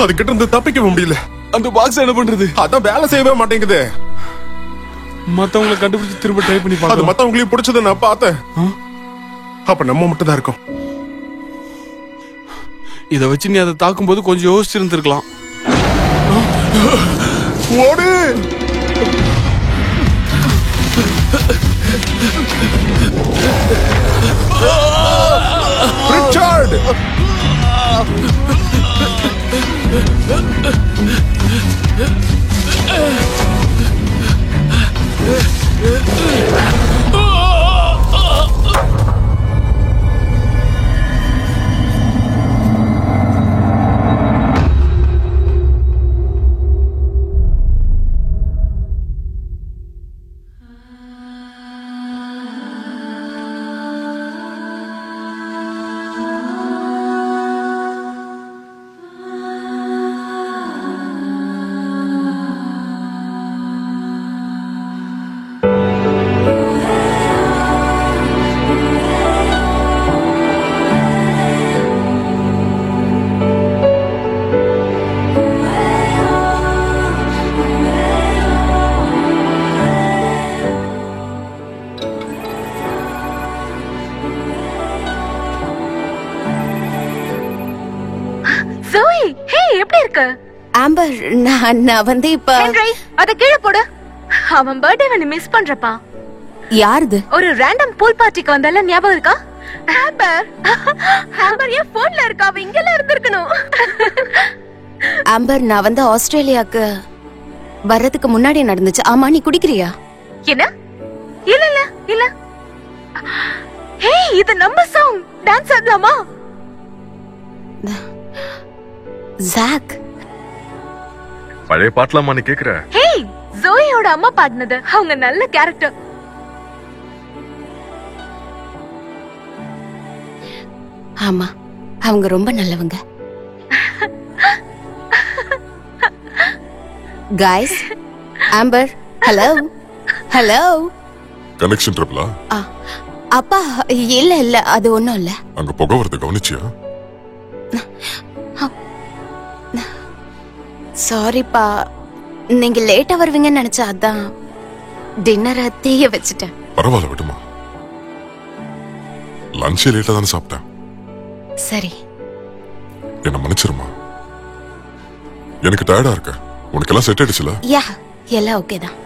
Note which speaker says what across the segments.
Speaker 1: அதுகிட்ட இருந்து தப்பிக்க முடியல.
Speaker 2: அந்த பாக்ஸ் என்ன பண்றது?
Speaker 1: அதான் வேலை செய்யவே மாட்டேங்குது.
Speaker 2: மத்தவங்களை கண்டுபிடிச்சு திரும்ப ட்ரை பண்ணி
Speaker 1: அது
Speaker 2: பாக்கலாம்.
Speaker 1: மத்தவங்களையும் பிடிச்சதை நான் பார்த்தேன். அப்ப நம்ம மட்டும் தான் இருக்கோம்.
Speaker 2: இத வச்சு நீ அதை தாக்கும் போது கொஞ்சம் யோசிச்சிருந்திருக்கலாம்.
Speaker 1: ஓடு. ரிச்சர்ட்,
Speaker 3: ஆம்பர், நான் வந்து இப்ப
Speaker 4: அத கீழே போடு. அவன் பர்த்டே மிஸ் பண்றப்பா.
Speaker 3: யாருது?
Speaker 4: ஒரு ரேண்டம் பூல் பார்ட்டிக்கு வந்தால ஞாபகம் இருக்கா? ஆம்பர், ஆம்பர் ஏன் போன்ல இருக்கா? அவ இங்கல இருந்திருக்கணும்.
Speaker 3: ஆம்பர், நான் வந்து ஆஸ்திரேலியாக்கு வர்றதுக்கு முன்னாடி நடந்துச்சு. ஆமா, நீ குடிக்கிறியா?
Speaker 4: என்ன? இல்ல இல்ல இல்ல. ஹே, இது நம்ம சாங். டான்ஸ் ஆடலாமா?
Speaker 3: ஜாக்,
Speaker 1: பழைய பாட்டலாமா நீ கேக்குற?
Speaker 4: ஹே, ஜோயோட அம்மா பாடினது. அவங்க நல்ல கேரக்டர்.
Speaker 3: ஆமா, அவங்க ரொம்ப நல்லவங்க. கைஸ், ஆம்பர், ஹலோ ஹலோ.
Speaker 5: கனெக்ஷன் ட்ரபிளா?
Speaker 3: அப்பா, இல்ல இல்ல, அது ஒண்ணும் இல்ல.
Speaker 5: அங்க புகை வரது கவனிச்சியா?
Speaker 3: சாரிப்பா, நீங்க லேட்டா வருவீங்கன்னு நினைச்சா அதான் டின்னரை தீய வச்சுட்டேன்.
Speaker 5: பரவாயில்ல, விடுமா. லஞ்சே லேட்டா தானே சாப்பிட்டேன்.
Speaker 3: சரி,
Speaker 5: என்ன மன்னிச்சிருமா. எனக்கு டயர்டா இருக்க. உனக்கு எல்லாம் செட் ஆயிடுச்சுல?
Speaker 3: யா, எல்லாம் ஓகே தான்.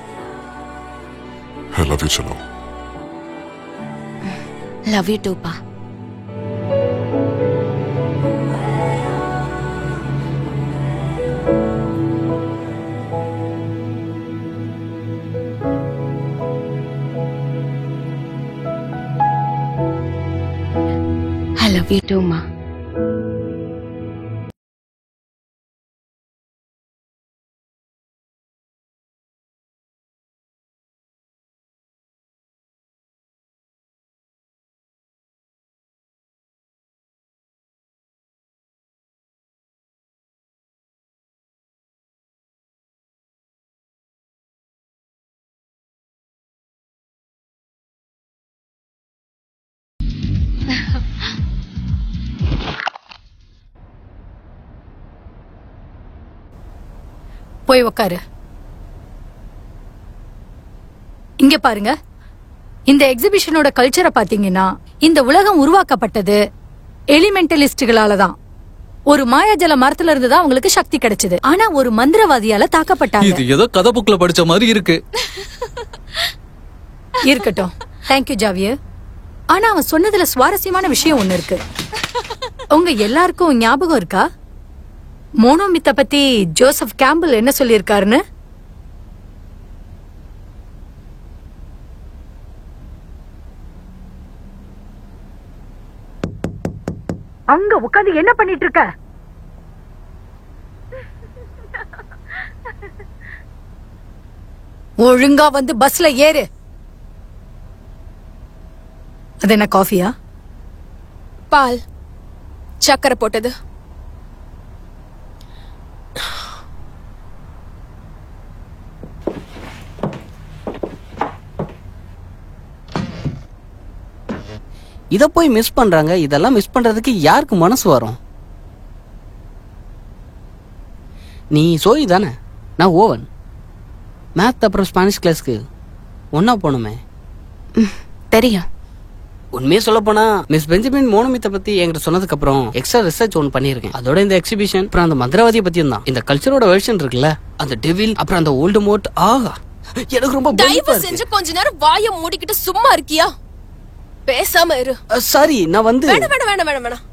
Speaker 5: I love you, செல்லம்.
Speaker 3: லவ் யூ டூப்பா. I love you too, ma.
Speaker 6: போய் உக்காரு. இங்க பாருங்க, இந்த எக்ஸிபிஷனோட கல்ச்சரை பாத்தீங்கன்னா, இந்த உலகம் உருவாக்கப்பட்டது எலிமெண்டலிஸ்டுகளால தான். ஒரு மாயாஜல மரத்துல இருந்து தான் அவங்களுக்கு சக்தி கிடைச்சது. ஆனா ஒரு மந்திரவாதியால தாக்கப்பட்டாங்க.
Speaker 7: இது ஏதோ கதை புக்ல படிச்ச மாதிரி இருக்கு.
Speaker 6: இருக்கட்டும், தேங்க்யூ ஜாவியர். ஆனா அவன் சொன்னதுல சுவாரஸ்யமான விஷயம் ஒண்ணு இருக்கு. உங்க எல்லாருக்கும் ஞாபகம் இருக்கா மோனோமித்த பத்தி ஜோசப் கேம்பிள் என்ன சொல்லியிருக்காருன்னு? அங்க உட்காந்து என்ன பண்ணிட்டு இருக்க? ஒழுங்கா வந்து பஸ்ல ஏறு. அது என்ன காஃபியா?
Speaker 8: பால் சக்கரை போட்டது.
Speaker 9: இத போய் மிஸ் பண்றாங்க. இதெல்லாம் மிஸ் பண்றதுக்கு யாருக்கு மனசு வரும்? நீ சோயி தானே, நான் ஓவன். மேத் அப்புறம் ஸ்பானிஷ் கிளாஸ்க்கு ஒன்னா போனோமே.
Speaker 3: தெரியும்.
Speaker 9: உண்மையே சொல்ல போனா மிஸ் பெஞ்சமின் மோனமித்தை பத்தி என்கிட்ட சொன்னதுக்கு அப்புறம் எக்ஸ்ட்ரா ரிசர்ச் ஒன்று பண்ணியிருக்கேன். அதோட இந்த எக்ஸிபிஷன் அப்புறம் அந்த மந்திரவாதியை பத்தியும் தான். இந்த கல்ச்சரோட வெர்ஷன் இருக்குல்ல, அந்த டெவில் அப்புறம் அந்த ஓல்டு மோட். ஆஹா, எனக்கு ரொம்ப
Speaker 8: தயவு செஞ்சு கொஞ்ச நேரம் வாயை மூடிக்கிட்டு சும்மா இருக்கியா? பேசாம இரு.
Speaker 9: சாரி, நான் வந்து
Speaker 8: வேணாம் வேணாம் வேணாம் வேணாம் வேணாம்.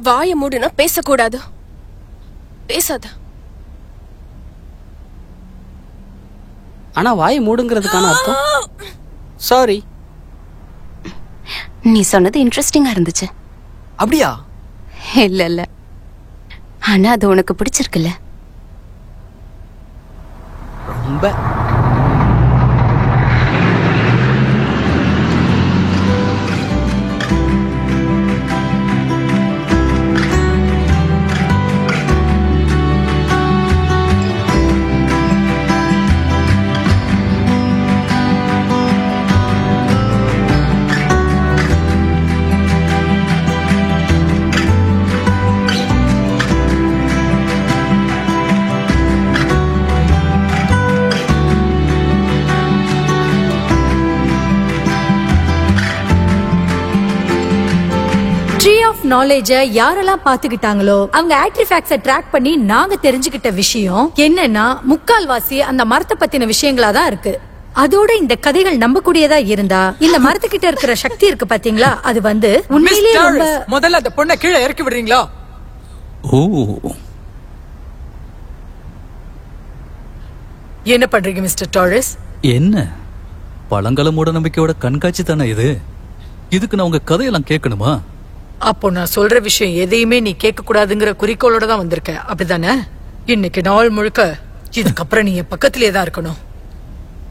Speaker 8: வாயை மூடுனா பேசக்கூடாது. பேசாத.
Speaker 9: ஆனா வாயை மூடுங்கிறதுக்கான அர்த்தம் சாரி.
Speaker 3: நீ சொன்னது இன்ட்ரெஸ்டிங்கா இருந்துச்சு.
Speaker 9: அப்படியா?
Speaker 3: இல்ல இல்ல, ஆனா அது உனக்கு பிடிச்சிருக்குல்ல?
Speaker 9: ரொம்ப.
Speaker 6: ட்ரீ ஆஃப் நாலேஜ யாரெல்லாம் பாத்துக்கிட்டாங்களோ அவங்க ஆர்டிஃபேக்ட்ஸை ட்ராக் பண்ணி நாங்க தெரிஞ்சுக்கிட்ட விஷயம் என்னன்னா, முக்கால்வாசி அந்த மரத்தை பத்தின விஷயங்களா தான் இருக்கு. அதோட இந்த கதைகள் நம்பக்கூடியதா இருந்தா இந்த மரத்துக்கிட்ட இருக்கிற சக்தி இருக்கு பாத்தீங்களா, அது வந்து உண்மையிலேயே ரொம்ப.
Speaker 10: முதல்ல அந்த பொண்ணை கீழே இறக்கி விடுறீங்களா?
Speaker 7: ஓ,
Speaker 10: என்ன பண்றீங்க மிஸ்டர் டாரஸ்?
Speaker 7: என்ன பழங்கால மூட நம்பிக்கையோட கண்காட்சி தானே இது? இதுக்கு நான் உங்க கதையெல்லாம் கேட்கணுமா?
Speaker 10: அப்போ நான் சொல்ற விஷயம் எதையுமே நீ கேட்க கூடாதுங்கிற குறிக்கோளோட தான் வந்திருக்க, அப்படிதானே? இன்னைக்கு நாள் முழுக்க இதுக்கப்புறம் நீ என் பக்கத்திலே தான் இருக்கணும்.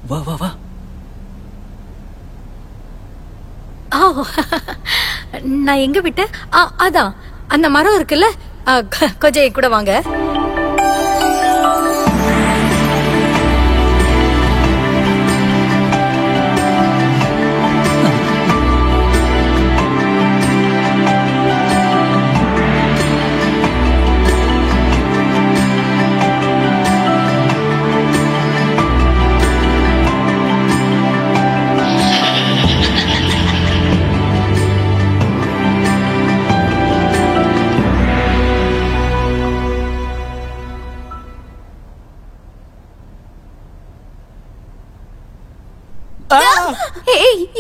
Speaker 7: வா வா வா.
Speaker 6: நான் எங்க விட்டேன்? அதான் அந்த மரம் இருக்குல்ல, கொஞ்சம் கூட வாங்க.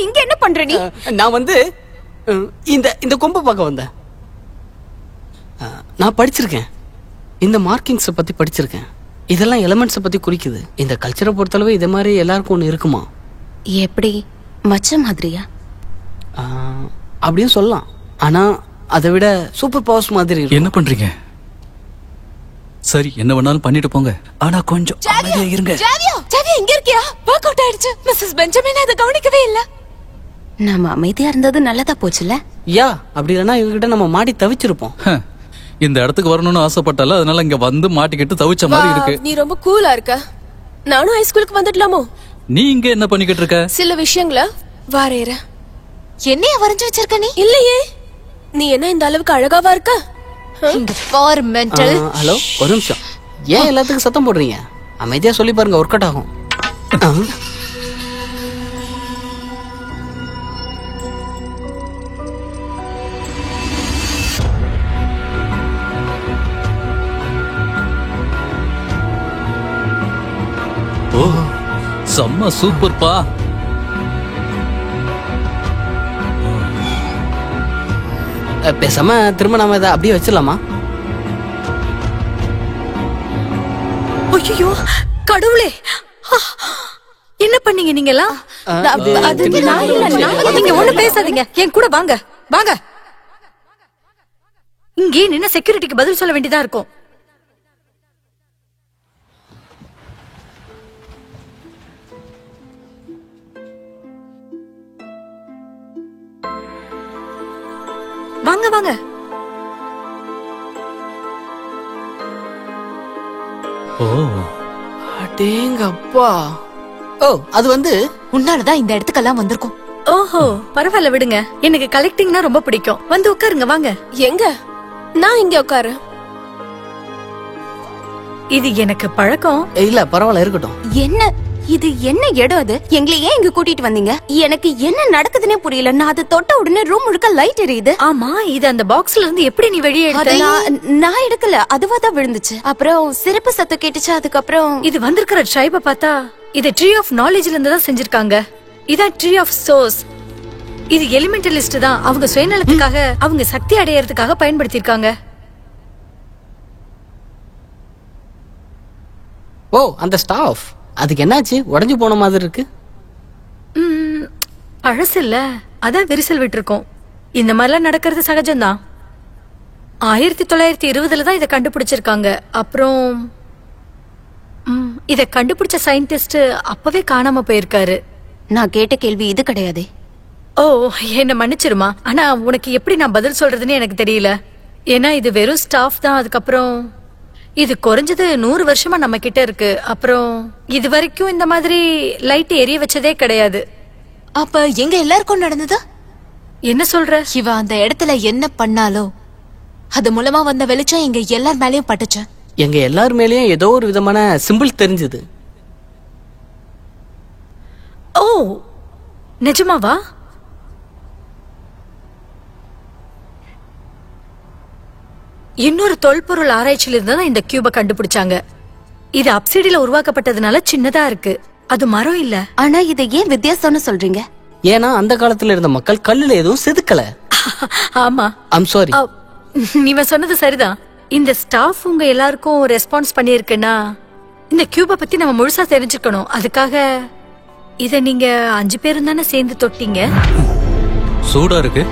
Speaker 3: இங்க என்ன பண்ற நீ?
Speaker 9: நான் வந்து இந்த கொம்பை பார்க்க வந்தேன். நான் படிச்சிருக்கேன், இந்த மார்க்கிங்ஸ் பத்தி படிச்சிருக்கேன். இதெல்லாம் எலிமெண்ட்ஸ் பத்தி குறிக்குது. இந்த கல்ச்சரை பொறுத்தளவு இதே மாதிரி எல்லாருக்கும் ஒண்ணு இருக்குமா?
Speaker 3: எப்படி, மச்ச மாதிரியா?
Speaker 9: அப்படியும் சொல்லலாம். ஆனா அதை விட சூப்பர் பவர்ஸ் மாதிரி.
Speaker 7: என்ன பண்றீங்க? சரி, என்ன வேணாலும் பண்ணிட்டு போங்க, ஆனா கொஞ்சம் அமைதியா இருங்க.
Speaker 8: ஜாவியா இங்க இருக்கியா? ஒர்க் அவுட் ஆயிடுச்சு. மிஸ்ஸஸ் பெஞ்சமின் அதை கவனிக்கவே இல்ல.
Speaker 3: நம்ம அமைதியா இருந்தது நல்லதா போச்சுல?
Speaker 9: யா, அப்படி இல்லைன்னா இவங்கிட்ட நம்ம மாடி தவிச்சிருப்போம்.
Speaker 7: இந்த இடத்துக்கு வரணும்னு ஆசைப்பட்டால, அதனால இங்க வந்து மாட்டிக்கிட்டு தவிச்ச மாதிரி இருக்கு.
Speaker 8: நீ ரொம்ப கூலா இருக்க. நானும் ஹைஸ்கூலுக்கு வந்துடலாமோ?
Speaker 7: நீ இங்க என்ன பண்ணிக்கிட்டு இருக்க?
Speaker 8: சில விஷயங்கள வாரேற.
Speaker 3: என்னைய வரைஞ்சு வச்சிருக்க நீ?
Speaker 8: இல்லையே, நீ என்ன இந்த அளவுக்கு அழகாவா இருக்க?
Speaker 9: ஹலோ, ஒரு நிமிஷம். ஏன் எல்லாத்துக்கும் சத்தம் போடுறீங்க? அமைதியா சொல்லி பாருங்க, ஒர்க் அவுட் ஆகும்.
Speaker 7: ஓ, செம்ம சூப்பர்ப்பா.
Speaker 9: பேசாம திரும்ப நாம இதை அப்படியே வச்சிடலாமா?
Speaker 6: ஐயோ கடவுளே, என்ன பண்ணீங்க நீங்கலாம்? நீங்க ஒண்ணு பேசாதீங்க, என் கூட வாங்க வாங்க. இங்கே நின்ன செக்யூரிட்டிக்கு பதில் சொல்ல வேண்டியதா இருக்கும். வாங்க வாங்க.
Speaker 7: ஓ,
Speaker 9: அடேங்கப்பா. ஓ, அது வந்து
Speaker 3: உன்னாலதான் இந்த இடத்துக்கெல்லாம் வந்திருக்கும்.
Speaker 6: ஓஹோ, பரவாயில்ல விடுங்க. எனக்கு கலெக்டிங்னா ரொம்ப பிடிக்கும். வந்து உட்காருங்க வாங்க.
Speaker 8: எங்க? நான் இங்க உட்காரு.
Speaker 6: இது எனக்கு பழக்கம்.
Speaker 9: இல்ல பரவாயில்ல இருக்கட்டும்.
Speaker 3: என்ன இது? என்ன இடம் அது? எங்களை ஏன் இங்க கூட்டிட்டு வந்தீங்க? எனக்கு என்ன நடக்குதுன்னே புரியல. நான் அதை தொட்ட உடனே ரூம் முழுக்க லைட் எரியுது.
Speaker 6: ஆமா, இது அந்த பாக்ஸ்ல இருந்து எப்படி நீ வெளியே எடுத்த?
Speaker 3: நான் எடுக்கல, அதுவா தான் விழுந்துச்சு. அப்புறம் சிறப்பு சத்தம் கேட்டுச்சு. அதுக்கப்புறம்
Speaker 6: இது வந்திருக்கிற ட்ரைப பார்த்தா இது ட்ரீ ஆஃப் நாலேஜ்ல இருந்து தான் செஞ்சிருக்காங்க. இதான் ட்ரீ ஆஃப் சோர்ஸ். இது எலிமெண்டலிஸ்ட் தான் அவங்க சுயநலத்துக்காக, அவங்க சக்தி அடையறதுக்காக பயன்படுத்திருக்காங்க.
Speaker 9: ஓ, அந்த ஸ்டாஃப் அதுக்கு என்னாச்சு? உடைஞ்சு போன மாதிரி இருக்கு.
Speaker 6: பழசு இல்ல, அதான் விரிசல் விட்டுருக்கோம். இந்த மாதிரிலாம் நடக்கிறது சகஜம்தான். 1920 தான் இதை கண்டுபிடிச்சிருக்காங்க. அப்புறம் இதை கண்டுபிடிச்ச சயின்டிஸ்ட் அப்பவே காணாம போயிருக்காரு.
Speaker 3: நான் கேட்ட கேள்வி இது கிடையாது.
Speaker 6: ஓ, என்ன மன்னிச்சிருமா. ஆனா உனக்கு எப்படி நான் பதில் சொல்றதுன்னு எனக்கு தெரியல. ஏன்னா இது வெறும் ஸ்டாஃப் தான். அதுக்கப்புறம் இது குறைஞ்சது 100 வருஷமா நம்ம கிட்ட இருக்கு. அப்புறம் இது வரைக்கும் இந்த மாதிரி லைட் எரிய வச்சதே கிடையாது.
Speaker 3: அப்ப எங்க எல்லாருக்கும் நடந்தது?
Speaker 6: என்ன சொல்ற?
Speaker 3: இவ அந்த இடத்துல என்ன பண்ணாலோ அது மூலமா வந்த வெளிச்சம் எங்க எல்லார் மேலயும் பட்டுச்சு.
Speaker 9: எங்க எல்லார் மேலயும் ஏதோ ஒரு விதமான சிம்பிள் தெரிஞ்சது.
Speaker 6: ஓ, நிஜமாவா? இன்னொரு தொல்பொருள் ஆராய்ச்சியில இருந்து தான் இந்த கியூப கண்டுபிடிச்சாங்க. இது அப்சைடில உருவாக்கப்பட்டதுனால சின்னதா இருக்கு. அது மரம் இல்ல.
Speaker 3: ஆனா இதை ஏன் வித்தியாசம்னு சொல்றீங்க?
Speaker 9: ஏன்னா அந்த காலத்துல இருந்த மக்கள் கல்லுல எதுவும் செதுக்கல.
Speaker 6: ஆமா,
Speaker 9: ஐம் சாரி.
Speaker 6: நீங்க சொன்னது சரிதான். இந்த ஸ்டாஃப் உங்க எல்லாருக்கும் ரெஸ்பான்ஸ் பண்ணிருக்குன்னா இந்த கியூப பத்தி நம்ம முழுசா தெரிஞ்சுக்கணும். அதுக்காக இத நீங்க 5 பேரும் தானே சேர்ந்து தொட்டீங்க.
Speaker 7: சூடா இருக்கு.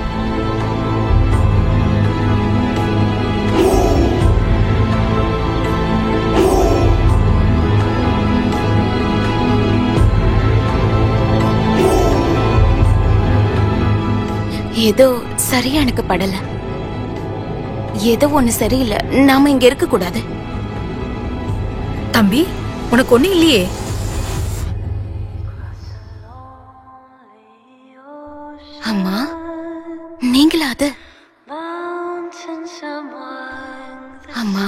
Speaker 3: ஏதோ சரியா எனக்கு படல. ஏதோ ஒண்ணு சரியில்லை. நாம இங்க இருக்க கூடாது.
Speaker 6: தம்பி, உனக்கு ஒண்ணு இல்லையே?
Speaker 3: அம்மா, நீங்களா அது? அம்மா,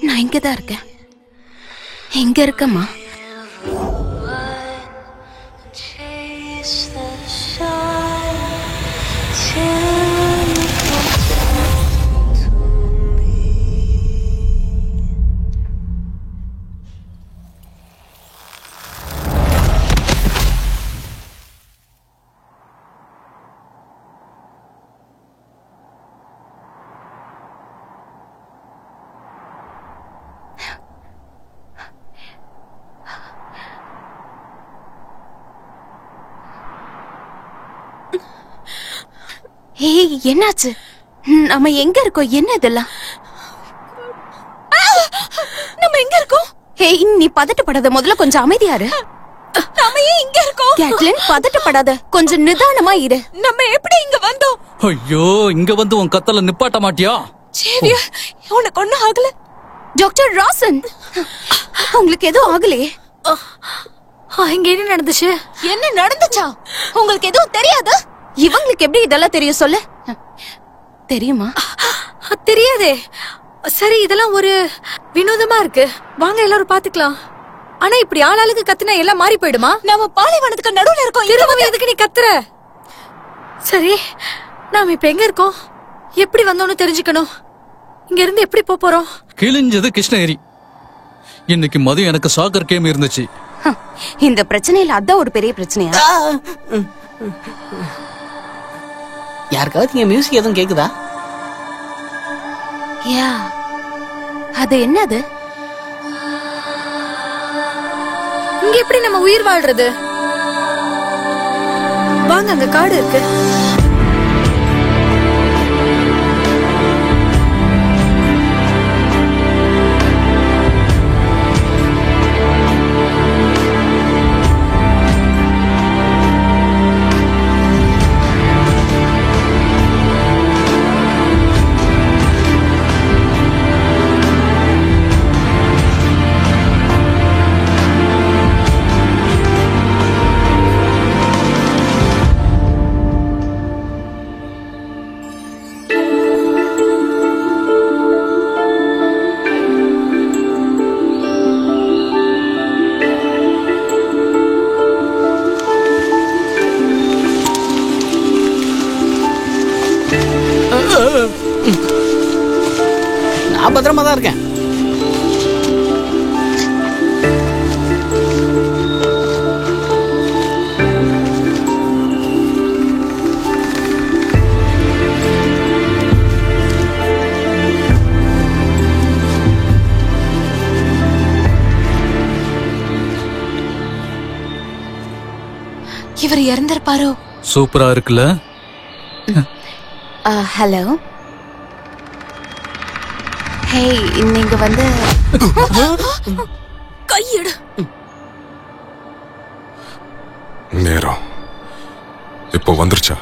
Speaker 3: நான் இங்கதான் இருக்கேன். எங்க இருக்கம்மா? ஏய், என்னாச்சு? நம்ம எங்க இருக்கோம்? என்ன இதெல்லாம்? நம்ம எங்க இருக்கோம்? ஏய், நீ பதட்டப்படாத. முதல்ல கொஞ்சம் அமைதியாரு.
Speaker 8: நாம ஏன் இங்க இருக்கோம்?
Speaker 3: கேட்லின், பதட்டப்படாத. கொஞ்சம் நிதானமா இரு.
Speaker 8: நம்ம எப்படி இங்க வந்தோம்?
Speaker 7: ஐயோ, இங்க வந்து உன் கத்தல நிப்பாட்ட மாட்டியா?
Speaker 8: சேவியா, உனக்கு ஒண்ணும் ஆகல?
Speaker 3: டாக்டர் ராசன், உங்களுக்கு எதுவும் ஆகலையே?
Speaker 6: இங்க என்ன நடந்துச்சு?
Speaker 3: என்ன நடந்துச்சா? உங்களுக்கு எதுவும் தெரியாது? இவங்களுக்கு எப்படி இதெல்லாம் தெரியும் சொல்லு? தெரியுமா?
Speaker 6: தெரியாதே. சரி, இதெல்லாம் ஒரு வினோதமா இருக்கு. வாங்க எல்லாரும் பாத்துக்கலாம். ஆனா இப்படி ஆளாளுக்கு கத்துனா எல்லாம் மாறி போயிடுமா?
Speaker 8: நம்ம பாலைவனத்துக்கு நடுவுல இருக்கோம்.
Speaker 6: திரும்ப எதுக்கு நீ கத்துற? சரி, நாம இப்ப எங்க இருக்கோம்? எப்படி வந்தோம்னு தெரிஞ்சுக்கணும். இங்க இருந்து எப்படி போறோம்?
Speaker 7: கிழிஞ்சது கிருஷ்ணகிரி. இன்னைக்கு மதியம் எனக்கு சாக்கர் கேம் இருந்துச்சு.
Speaker 3: இந்த பிரச்சனையில அதான் ஒரு பெரிய பிரச்சனையா?
Speaker 9: யாருக்காவது இங்க மியூசிக் எதுவும் கேக்குதா?
Speaker 3: யா, அது என்னது?
Speaker 6: இங்க எப்படி நம்ம உயிர் வாழ்றது? வாங்க, அங்க காடு இருக்கு.
Speaker 9: நான் பத்திரமா தான் இருக்கேன்.
Speaker 3: இவர் இறந்திருப்பாரோ?
Speaker 7: சூப்பரா இருக்குல்ல?
Speaker 3: ஹலோ, ஹே, நீங்க வந்து
Speaker 8: கையெடு.
Speaker 5: நேரம் இப்போ வந்துருச்சா?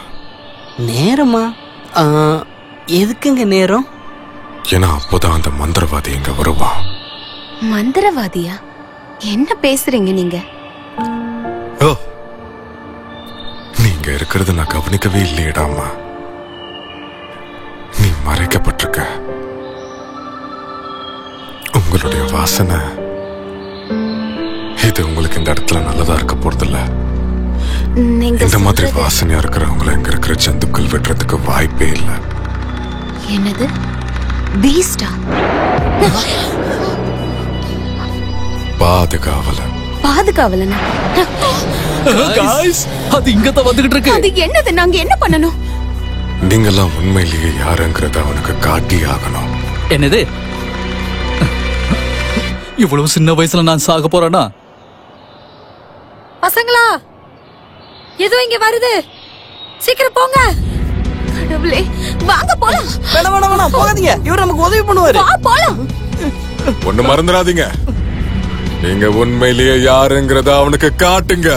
Speaker 9: நேரமா? எதுக்குங்க நேரம்?
Speaker 5: ஏன்னா அப்போதான் அந்த மந்திரவாதி இங்க வருவான்.
Speaker 3: மந்திரவாதியா? என்ன பேசுறீங்க நீங்க?
Speaker 5: ஓ, நீங்க இருக்கிறது நான் கவனிக்கவே இல்லையடாமா. நீ மறைக்கப்பட்டிருக்க. உங்களுடைய வாசனை இது உங்களுக்கு இந்த இடத்துல நல்லதா இருக்க போறதில்ல. இந்த மாதிரி வாசனையா இருக்கிறவங்களை இங்க இருக்கிற ஜந்துக்கள் விடுறதுக்கு வாய்ப்பே இல்லை.
Speaker 3: என்னது? பீஸ்டா?
Speaker 5: பாதுகாவலன்.
Speaker 3: பாதுகாவலனா?
Speaker 7: அது இங்கதான் வந்துகிட்டு இருக்கு.
Speaker 3: அது என்னது? நாங்க என்ன பண்ணணும்?
Speaker 5: நீங்கெல்லாம் உண்மையிலேயே யாருங்கிறத அவனுக்கு காட்டி ஆகணும்.
Speaker 7: என்னது? இவ்வளவு சின்ன வயசுல நான் சாக போறேனா?
Speaker 6: பசங்களா, ஏதோ இங்க வருது, சீக்கிரம் போங்க.
Speaker 3: கடவுளே, வாங்க போலாம்.
Speaker 9: வேணாம் போகாதீங்க, இவர் நமக்கு உதவி பண்ணுவாரு.
Speaker 3: வா போலாம்.
Speaker 5: ஒண்ணு மறந்துடாதீங்க, நீங்க உண்மையிலேயே யாருங்கிறத அவனுக்கு காட்டுங்க.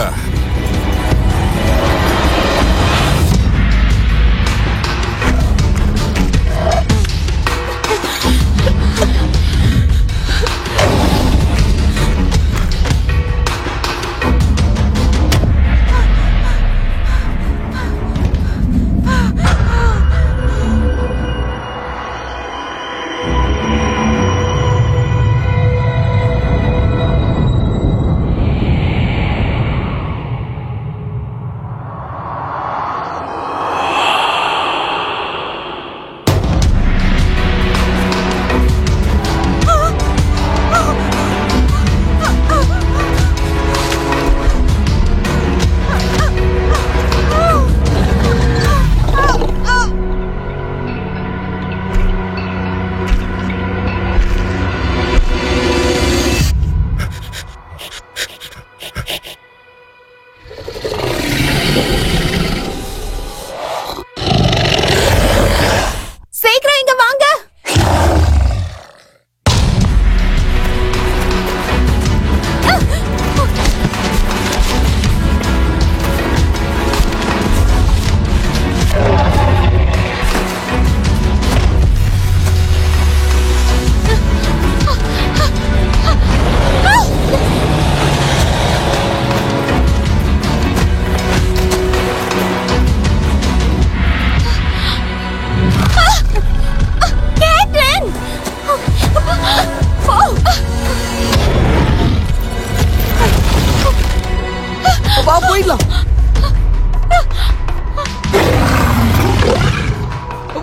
Speaker 9: போயிடலாம்.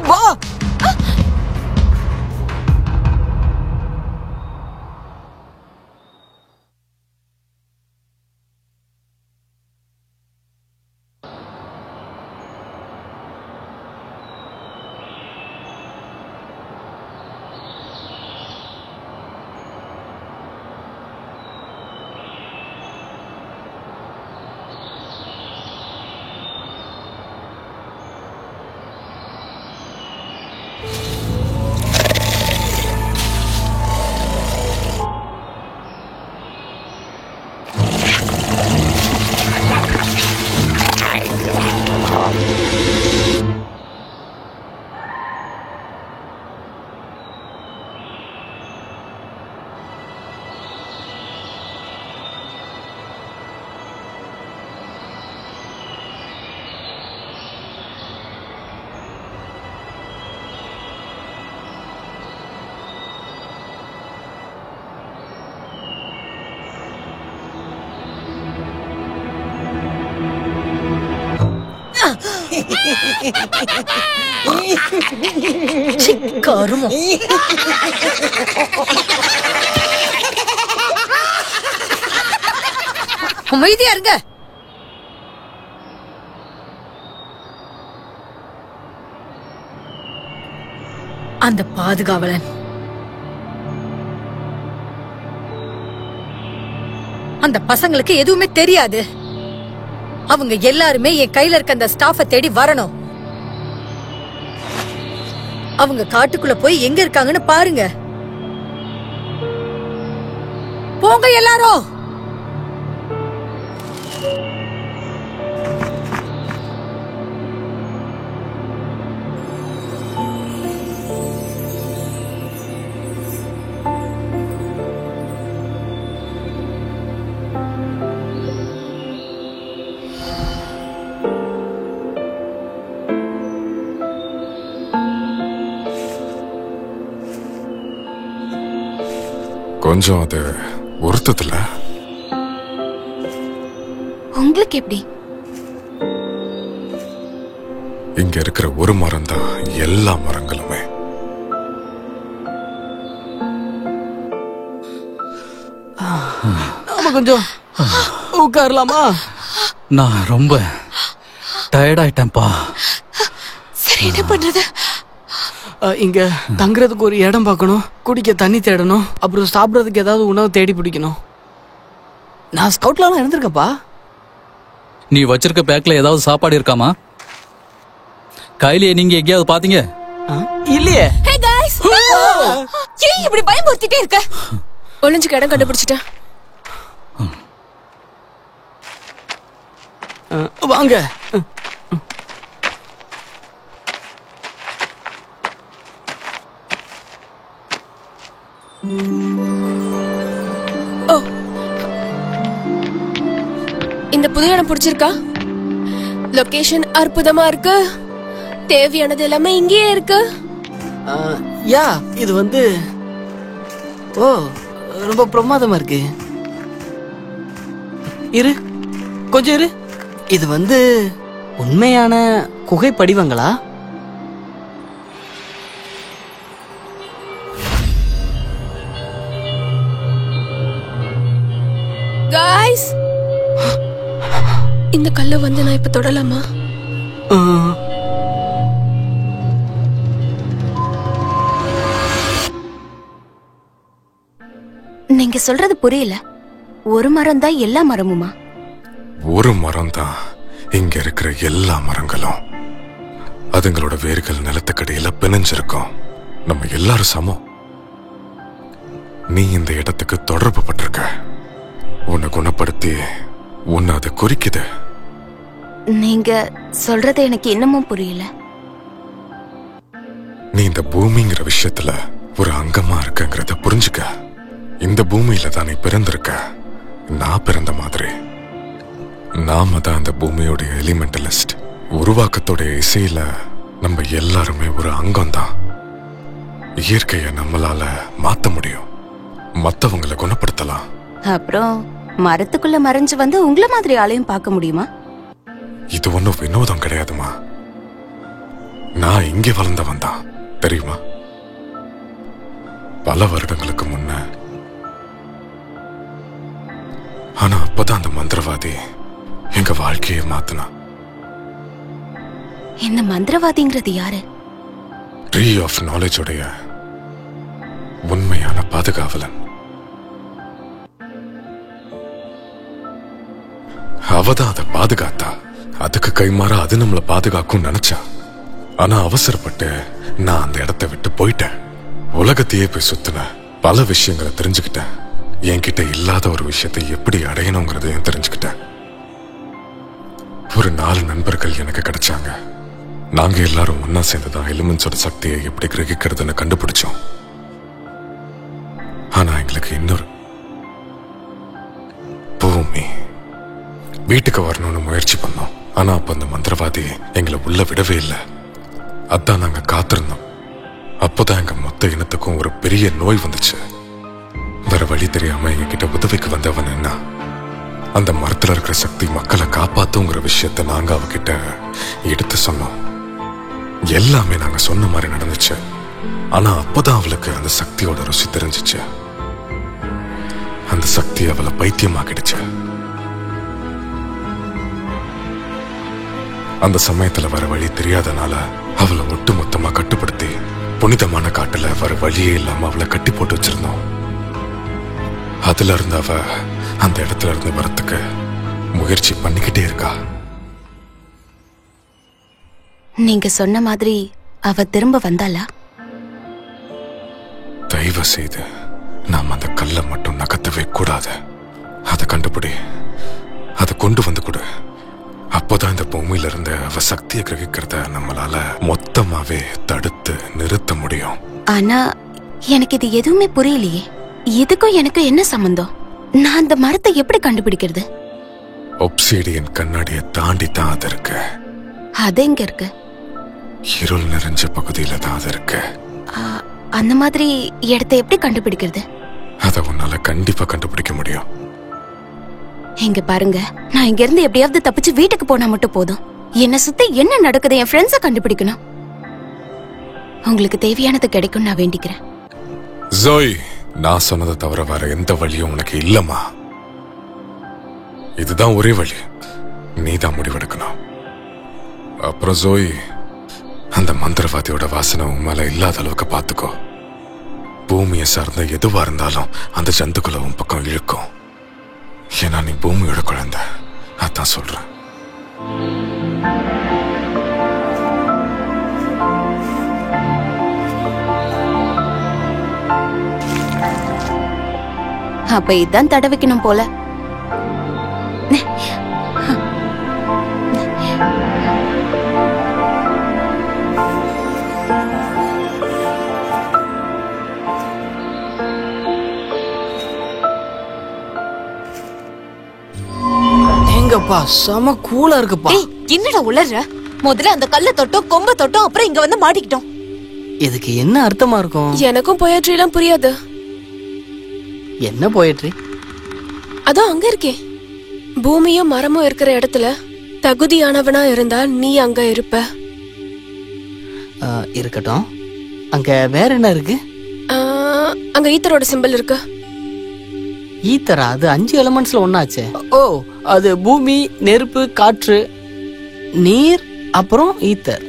Speaker 9: வா.
Speaker 10: கருமம். அமைதியா இருங்க. அந்த பாதுகாவலன் அந்த பசங்களுக்கு எதுவுமே தெரியாது. அவங்க எல்லாருமே என் கையில இருக்க அந்த ஸ்டாஃப தேடி வரணும். அவங்க காட்டுக்குள்ள போய் எங்க இருக்காங்கன்னு பாருங்க. போங்க எல்லாரும்.
Speaker 5: கொஞ்சம் அது ஒருத்தத்துல.
Speaker 3: உங்களுக்கு எப்படி?
Speaker 5: இங்க இருக்கிற ஒரு மரம் தான் எல்லா மரங்களுமே.
Speaker 9: நாம கொஞ்சம் உட்காரலாமா?
Speaker 7: நான் ரொம்ப டயர்ட் ஆயிட்டேன்ப்பா.
Speaker 8: சரி, என்ன பண்றது?
Speaker 9: இங்க தங்குறதுக்கு ஒரு இடம் பார்க்கணும், குடிக்க தண்ணி தேடணும், அப்புறம் சாப்பிடறதுக்கு ஏதாவது உணவு தேடி பிடிக்கணும். நான் ஸ்கவுட்லாம் இருந்திருக்கப்பா.
Speaker 7: நீ வச்சிருக்க பேக்ல ஏதாவது சாப்பாடு இருக்காமா? கையிலேயே நீங்க எங்கேயாவது பாத்தீங்க?
Speaker 9: இல்லையே.
Speaker 8: Hey guys! ஏன் இப்படி பயமுறுத்திட்டே இருக்க? ஒளிஞ்சுக்க இடம் கண்டுபிடிச்சிட்டேன்.
Speaker 9: வாங்க.
Speaker 8: இந்த புது இடம் பிடிச்சிருக்கா? லொகேஷன் அற்புதமா இருக்கு. தேவையானது எல்லாமே இங்கேயே இருக்கு.
Speaker 9: யா, இது வந்து ஓ ரொம்ப பிரமாதமா இருக்கு. இரு, கொஞ்சம் இரு. இது வந்து உண்மையான குகை படிவங்களா?
Speaker 8: காய்ஸ், இந்த கல்லை வந்து நான் இப்ப தொடலாமா?
Speaker 3: நீங்க சொல்றது புரியல. ஒரு மரம் தான் எல்லா மரமுமா?
Speaker 5: ஒரு மரம் தான் இங்க இருக்கிற எல்லா மரங்களும். அதுங்களோட வேர்கள் நிலத்துக்கடியில பிணைஞ்சிருக்கும். நம்ம எல்லாரும் சமம். நீ இந்த இடத்துக்கு தொடர்பு பட்டிருக்க. உன்னை குணப்படுத்தி உன்னை அதை குறிக்குது.
Speaker 3: நீங்க சொல்றது எனக்கு இன்னமும் புரியல.
Speaker 5: நீ இந்த பூமிங்கிற விஷயத்துல ஒரு அங்கமா இருக்கங்கிறத புரிஞ்சுக்க. இந்த பூமியில தான் நீ பிறந்திருக்க. நான் பிறந்த மாதிரி நாம தான் அந்த பூமியோடைய எலிமெண்டலிஸ்ட். உருவாக்கத்தோடைய இசையில நம்ம எல்லாருமே ஒரு அங்கம் தான். இயற்கையை நம்மளால மாத்த முடியும், மத்தவங்களை குணப்படுத்தலாம்.
Speaker 3: அப்புறம் மரத்துக்குள்ள மறைஞ்சு வந்து உங்களை மாதிரி ஆளையும் பார்க்க முடியுமா?
Speaker 5: இது ஒன்னும் வினோதம் கிடையாதுமா. நான் இங்கே வளர்ந்தவன் தான், தெரியுமா? பல வருடங்களுக்கு முன்ன. ஆனா அப்பதான் அந்த மந்திரவாதி எங்க வாழ்க்கையை மாத்தினான்.
Speaker 3: என்ன மந்திரவாதிங்கிறது யாரு?
Speaker 5: ட்ரீ ஆஃப் நாலேஜ் உடைய உண்மையான பாதுகாவலன். அவதான் அதை பாதுகாத்தா. அதுக்கு கைமாறா அது நம்மளை பாதுகாக்கும் நினைச்சா. ஆனா அவசரப்பட்டு நான் அந்த இடத்தை விட்டு போயிட்டேன். உலகத்தையே போய் சுத்தின பல விஷயங்களை தெரிஞ்சுக்கிட்டேன். என்கிட்ட இல்லாத ஒரு விஷயத்தை எப்படி அடையணுங்கிறதையும் தெரிஞ்சுக்கிட்டேன். ஒரு 4 நண்பர்கள் எனக்கு கிடைச்சாங்க. நாங்க எல்லாரும் ஒன்னா சேர்ந்துதான் எலிமெண்ட்ஸோட சக்தியை எப்படி கிரகிக்கிறதுன்னு கண்டுபிடிச்சோம். ஆனா எங்களுக்கு இன்னொரு பூமி வீட்டுக்கு வரணும்னு முயற்சி பண்ணோம். ஆனா அப்ப அந்த மந்திரவாதி எங்களை உள்ள விடவே இல்லை. அதான் நாங்க காத்திருந்தோம். அப்பதான் எங்க மொத்த இனத்துக்கும் ஒரு பெரிய நோய் வந்துச்சு. வேற வழி தெரியாம எங்க கிட்ட உதவிக்கு வந்தவன் என்ன, அந்த மரத்துல இருக்கிற சக்தி மக்களை காப்பாத்துங்கிற விஷயத்த நாங்க அவகிட்ட எடுத்து சொன்னோம். எல்லாமே நாங்க சொன்ன மாதிரி நடந்துச்சு. ஆனா அப்பதான் அவளுக்கு அந்த சக்தியோட ருசி தெரிஞ்சிச்சு. அந்த சக்தி அவளை பைத்தியமாக்கிடுச்சு. அந்த சமயத்துல வர வழி தெரியாதனால அவளை ஒட்டுமொத்தமா கட்டுப்படுத்தி புனிதமான காட்டுல வர வழியே இல்லாம அவளை கட்டி போட்டு வச்சிருந்தோம். அதுல இருந்து அவ அந்த இடத்துல இருந்து வரத்துக்கு முயற்சி பண்ணிக்கிட்டே இருக்கா.
Speaker 3: நீங்க சொன்ன மாதிரி அவ திரும்ப வந்தாளா?
Speaker 5: தயவு செய்து நாம் அந்த கல்லை மட்டும் நகர்த்தவே கூடாது. அதை கண்டுபிடி, அதை கொண்டு வந்து கொடு. அப்போதான் இந்த பூமியில இருந்து அவ சக்தியை கிரகிக்கிறத நம்மளால மொத்தமாவே தடுத்து நிறுத்த முடியும்.
Speaker 3: ஆனா எனக்கு இது எதுவுமே புரியலையே. இதுக்கும் எனக்கு என்ன சம்பந்தம்? நான் அந்த மரத்தை எப்படி கண்டுபிடிக்கிறது?
Speaker 5: ஒப்சிடியன் கண்ணாடியை தாண்டி தான் அது இருக்கு.
Speaker 3: அது எங்க இருக்கு?
Speaker 5: இருள் நிறைஞ்ச பகுதியில தான் அது இருக்கு.
Speaker 3: அந்த மாதிரி இடத்தை எப்படி கண்டுபிடிக்கிறது?
Speaker 5: அதை உன்னால கண்டிப்பா கண்டுபிடிக்க முடியும்.
Speaker 3: இங்க பாருங்க, நான் இங்க இருந்து எப்படியாவது தப்பிச்சு வீட்டுக்கு போனா மட்டும் போதும். என்ன சுத்தி என்ன நடக்குது என் ஃப்ரெண்ட்ஸ கண்டுபிடிக்கணும். உங்களுக்கு தேவையானது கிடைக்கும் நான் வேண்டிக்கிறேன்.
Speaker 5: ஜோய், நான் சொன்னதை தவிர வேற எந்த வழியும் உனக்கு இல்லம்மா. இதுதான் ஒரே வழி. நீதான் முடிவெடுக்கணும். அப்புறம் ஜோய், அந்த மந்திரவாதியோட வாசனை உன் மேல இல்லாத அளவுக்கு பாத்துக்கோ. பூமியை சார்ந்த எதுவா இருந்தாலும் அந்த ஜந்துக்களை உன் பக்கம் இழுக்கும். ஏன்னா நீ பூமியோட குழந்தை. அதான் சொல்றேன்.
Speaker 3: அப்ப இதான் தடவிக்கணும் போல.
Speaker 9: எங்கப்பா செம கூலா இருக்குப்பா.
Speaker 4: என்னடா உளற? முதல்ல அந்த கல்ல தொட்டோம், கொம்ப தொட்டோம், அப்புறம் இங்க வந்து மாட்டிக்கிட்டோம்.
Speaker 9: இதுக்கு என்ன அர்த்தமா இருக்கும்?
Speaker 8: எனக்கும் போயட்ரி எல்லாம் புரியாது.
Speaker 9: என்ன போயட்ரி?
Speaker 8: அதான் அங்க இருக்கே, பூமியும் மரமும் இருக்கிற இடத்துல தகுதியானவனா இருந்தா நீ அங்க இருப்ப.
Speaker 9: இருக்கட்டும், அங்க வேற என்ன இருக்கு?
Speaker 8: அங்க ஈத்தரோட சிம்பிள் இருக்கு.
Speaker 9: ஈத்தரா? அது 5 எலிமெண்ட்ஸ்ல ஒன்னாச்சு. ஓ, அது பூமி, நெருப்பு, காற்று, நீர், அப்புறம் ஈத்தர்.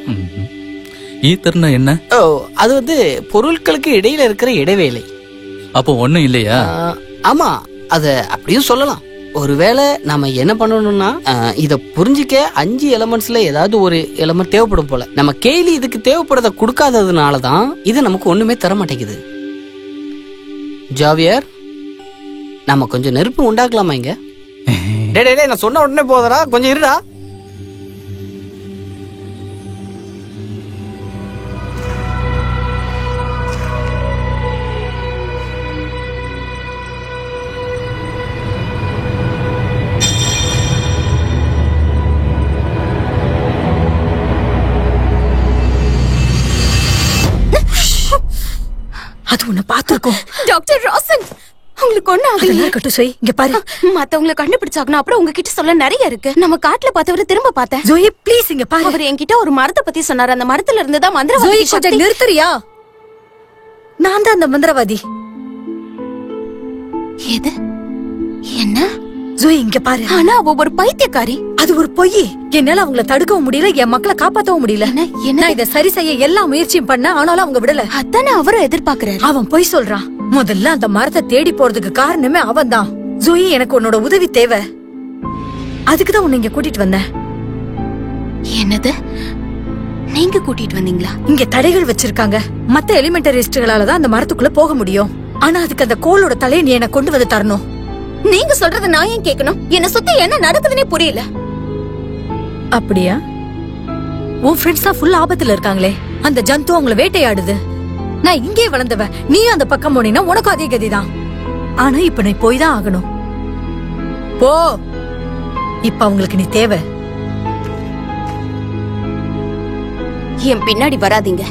Speaker 7: ஈத்தர்னா என்ன?
Speaker 9: ஓ, அது வந்து பொருட்களுக்கு இடையில இருக்கிற இடைவேளை.
Speaker 7: அப்போ ஒண்ணும் இல்லையா?
Speaker 9: ஆமா, அத அப்படியும் சொல்லலாம். ஒருவேளை நாம என்ன பண்ணணும்னா இத புரிஞ்சிக்க 5 எலிமெண்ட்ஸ்ல ஏதாவது ஒரு எலிமெண்ட் தேவைப்படும் போல. நம்ம கேலி இதுக்கு தேவைப்படுறத கொடுக்காததுனாலதான் இது நமக்கு ஒண்ணுமே தர மாட்டேங்குது. ஜாவியர், நம்ம கொஞ்சம் நெருப்பு உண்டாக்கலாமா இங்க? டேய், நான் சொன்ன உடனே போதடா, கொஞ்சம் இருடா.
Speaker 6: அது உன்னை பார்த்திருக்கோம்.
Speaker 3: டாக்டர் ராசன், உங்களுக்கு ஒண்ணு ஆகலையா?
Speaker 6: கட்டு ஜோய், இங்க பாரு.
Speaker 3: மத்தவங்களை கண்டுபிடிச்சாகணும். அப்புறம் உங்ககிட்ட சொல்ல நிறைய இருக்கு. நம்ம காட்டுல பார்த்தவரை திரும்ப பார்த்தேன்.
Speaker 6: ஜோய் ப்ளீஸ் இங்க பாரு.
Speaker 3: அவர் என்கிட்ட ஒரு மரத்தை பத்தி சொன்னாரு. அந்த மரத்துல இருந்து தான் மந்திரவாதி.
Speaker 6: ஜோய் கொஞ்சம் நிறுத்துறியா? நான் தான் அந்த மந்திரவாதி.
Speaker 3: எது? என்ன?
Speaker 6: ஜோய் இங்க பாரு.
Speaker 3: ஆனா அவ ஒரு பைத்தியக்காரி.
Speaker 6: அது ஒரு பொய். என்னால அவங்கள தடுக்கவும் முடியல, என் மக்களை காப்பாத்தவும் முடியல. நான் இதை சரி செய்ய எல்லா முயற்சியும் பண்ண, ஆனாலும் அவங்க விடல.
Speaker 3: அதானே அவரும் எதிர்பார்க்கிறாரு.
Speaker 6: அவன் பொய் சொல்றான். முதல்ல அந்த மரத்தை தேடி போறதுக்கு காரணமே அவன் தான். ஜோயி, எனக்கு உன்னோட உதவி தேவை. அதுக்குதான் உன்னை இங்க கூட்டிட்டு வந்தேன்.
Speaker 3: என்னது? நீங்க கூட்டிட்டு வந்தீங்களா?
Speaker 6: இங்க தடைகள் வச்சிருக்காங்க. மத்த எலிமெண்டரிஸ்டுகளாலதான் அந்த மரத்துக்குள்ள போக முடியும். ஆனா அதுக்கு அந்த கோளோட தலையை நீ என்ன கொண்டு வந்து தரணும்.
Speaker 3: நீங்க சொல்றத நான் ஏன் கேட்கணும்? என்ன சுத்தி என்ன நடக்குதுன்னே புரியல.
Speaker 6: அப்படியா? உன் ஃப்ரெண்ட்ஸ் தான் ஃபுல் ஆபத்துல இருக்காங்களே. அந்த ஜந்து அவங்கள வேட்டையாடுது. நான் இங்கே வளர்ந்தவ, நீ அந்த பக்கம் போனீன்னா உனக்கும் அதே கதிதான். ஆனா இப்ப நீ போய் தான் ஆகணும். போ. இப்ப அவங்களுக்கு நீ தேவை.
Speaker 3: என் பின்னாடி வராதீங்க.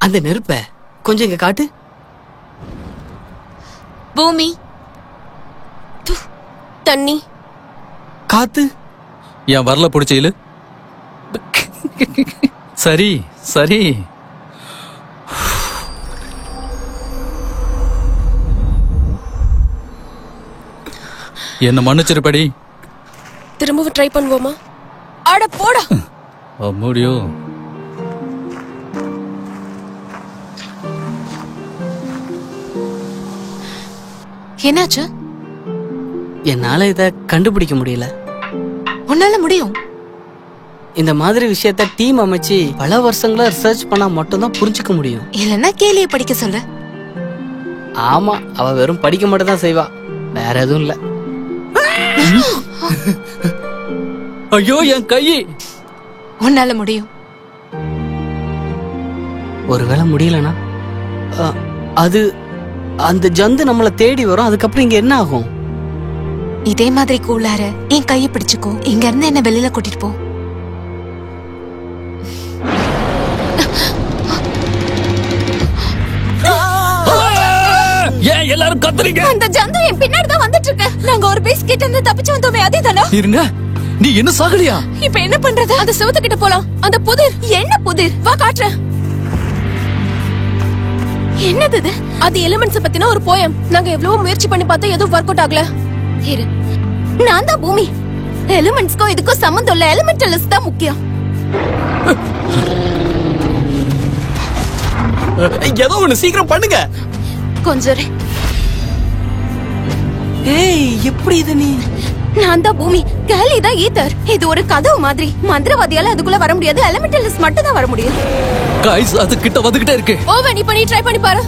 Speaker 9: அந்த நெருப்ப கொஞ்சம் இங்க காட்டு.
Speaker 8: பூமி, தண்ணி,
Speaker 9: காத்து.
Speaker 7: என் வரல பிடிச்ச இழு. சரி சரி. என்ன மன்னிச்சிருப்படி.
Speaker 8: திரும்பவும் ட்ரை பண்ணுவோமா? அட போடா.
Speaker 7: முடியும்.
Speaker 3: என்னாச்சு?
Speaker 9: என்னால இத கண்டுபிடிக்க முடியல.
Speaker 3: உன்னால முடியும்.
Speaker 9: இந்த மாதிரி விஷயத்த டீம் அமைச்சு பல வருஷங்களா ரிசர்ச் பண்ணா மட்டும்தான் புரிஞ்சுக்க முடியும்.
Speaker 3: இல்லன்னா கேலிய படிக்க சொல்ல.
Speaker 9: ஆமா, அவ வெறும் படிக்க மட்டும் தான் செய்வா, வேற எதுவும் இல்ல.
Speaker 7: ஐயோ என் கை.
Speaker 3: உன்னால முடியும்.
Speaker 9: ஒருவேளை முடியலனா அது அந்த ஜந்து நம்மள தேடி வரும். அதுக்கப்புறம் இங்க என்ன ஆகும்?
Speaker 3: இதே மாதிரி கூலார என் கையை பிடிச்சுக்கோ. இங்க இருந்து என்ன வெளியில கூட்டிட்டு போ.
Speaker 7: ஏன் எல்லாரும் கத்துறீங்க?
Speaker 3: அந்த ஜந்து என் பின்னாடி தான் வந்துட்டு இருக்கு. நாங்க ஒரு பீஸ் கிட்ட இருந்து தப்பிச்சு வந்தோமே, அதேதானா?
Speaker 7: இருங்க, நீ என்ன சாகலையா?
Speaker 3: இப்ப என்ன பண்றது? அந்த செவத்து கிட்ட போலாம். அந்த புதிர். என்ன புதிர்? வா காட்டுறேன். என்னது இது?
Speaker 8: அது எலிமெண்ட்ஸ் பத்தின ஒரு போயம். நாங்க எவ்வளவு முயற்சி பண்ணி பார்த்தா எதுவும் ஒர்க் அவுட் ஆகல.
Speaker 3: இரு, நான் தான் பூமி. எலிமெண்ட்ஸ்க்கும் இதுக்கும் சம்மந்தம் இல்ல. எலிமெண்டலிஸ்ட் தான் முக்கியம்.
Speaker 9: ஏதோ ஒண்ணு சீக்கிரம் பண்ணுங்க.
Speaker 3: கொஞ்சம்
Speaker 9: ஏய், எப்படி இது? நீ
Speaker 3: நான் தான் பூமி, கேலி தான் ஈத்தர். இது ஒரு கதவு மாதிரி. மந்திரவாதியால அதுக்குள்ள வர முடியாது. எலிமெண்டலிஸ்ட் மட்டும் தான் வர முடியும்.
Speaker 7: गाइस, அது கிட்ட வந்துகிட்டே இருக்கு.
Speaker 8: ஓவன், இப்ப நீ ட்ரை பண்ணி பாரு.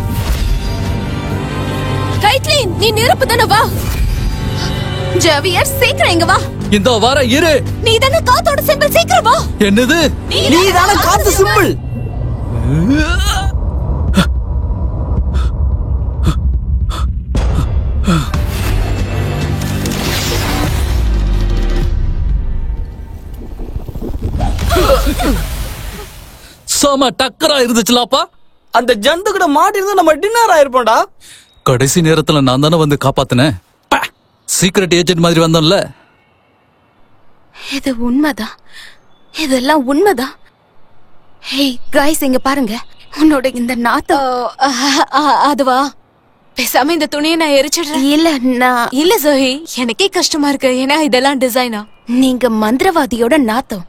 Speaker 8: கைட்லின், நீ நெருப்பு தானே, வா.
Speaker 3: ஜேவியர், சீக்கிரம் இங்க வா.
Speaker 7: இந்த வார இரு.
Speaker 3: நீ தானே காத்தோட சிம்பிள், சீக்கிரம் வா.
Speaker 7: என்னது?
Speaker 9: நீ தானே காத்து சிம்பிள்.
Speaker 7: சம டக்கரா இருந்துச்சுலாப்பா.
Speaker 9: அந்த ஜந்து கூட மாட்டி இருந்தா நம்ம டின்னர் ஆயிருப்போம்டா.
Speaker 7: கடைசி நேரத்துல நான் தானே வந்து காப்பாத்தினேன். சீக்ரெட் ஏஜென்ட் மாதிரி வந்தோம்ல.
Speaker 3: இது உண்மைதான். இதெல்லாம் உண்மைதான். ஹேய் गाइस, இங்க பாருங்க. உன்னோட இந்த நாத்தம். அதுவா? பேசாம இந்த துணியை நான் எரிச்சிடுறேன். இல்ல ஜோஹி, எனக்கே கஷ்டமா இருக்கு. ஏன்னா இதெல்லாம் டிசைனா. நீங்க மந்திரவாதியோட நாத்தம்.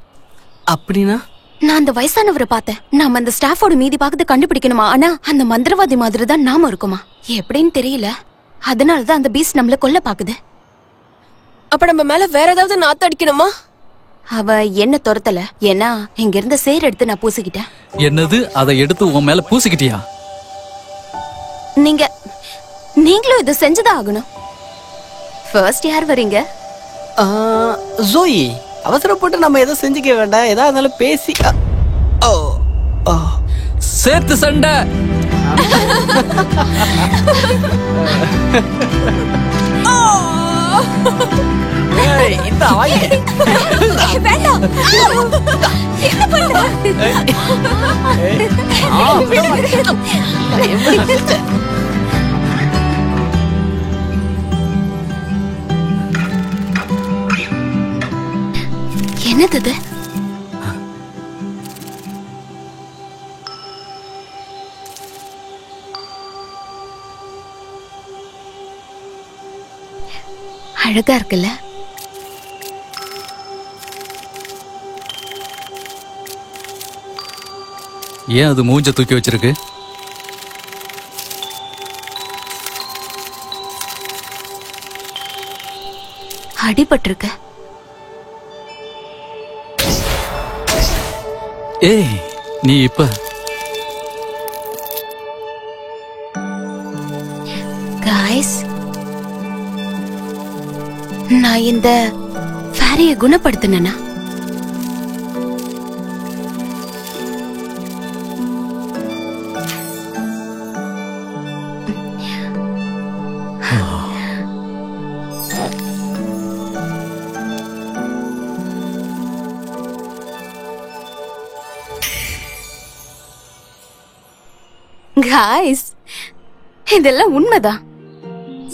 Speaker 9: அப்படின்னா
Speaker 3: நான் அந்த வயசானவரை பார்த்தேன். நாம அந்த ஸ்டாஃபோட மீதி பாக்கத்தை கண்டுபிடிக்கணுமா? ஆனா அந்த மந்திரவாதி மாதிரி தான் நாம இருக்குமா? எப்படின்னு தெரியல. அதனாலதான் அந்த பீஸ் நம்மள கொல்ல பாக்குது.
Speaker 8: அப்ப நம்ம மேல வேற ஏதாவது நாத்து அடிக்கணுமா?
Speaker 3: அவ என்ன துரத்தல. ஏன்னா இங்க இருந்த சேர் எடுத்து நான் பூசிக்கிட்டேன்.
Speaker 7: என்னது? அதை எடுத்து உன் மேல பூசிக்கிட்டியா?
Speaker 3: நீங்களும் இது செஞ்சுதான் ஆகணும். ஃபர்ஸ்ட் யார் வரீங்க?
Speaker 9: ஜோயி, அவசரப்பட்டு நம்ம எதை செஞ்சுக்க வேண்டாம். எதா இருந்தாலும் பேசி.
Speaker 7: சேர்த்து சண்டை.
Speaker 9: இந்த
Speaker 3: வேண்டாம். என்ன பண்ற? என்னது? அழகா இருக்குல்ல?
Speaker 7: ஏன் அது மூஞ்ச தூக்கி வச்சிருக்கு?
Speaker 3: அடிபட்டிருக்க.
Speaker 7: ஏய், நீ இப்ப
Speaker 3: गाइस, நான் இந்த ஃபேரிய குணப்படுத்தினா காய்ஸ், இதெல்லாம் உண்மைதான்.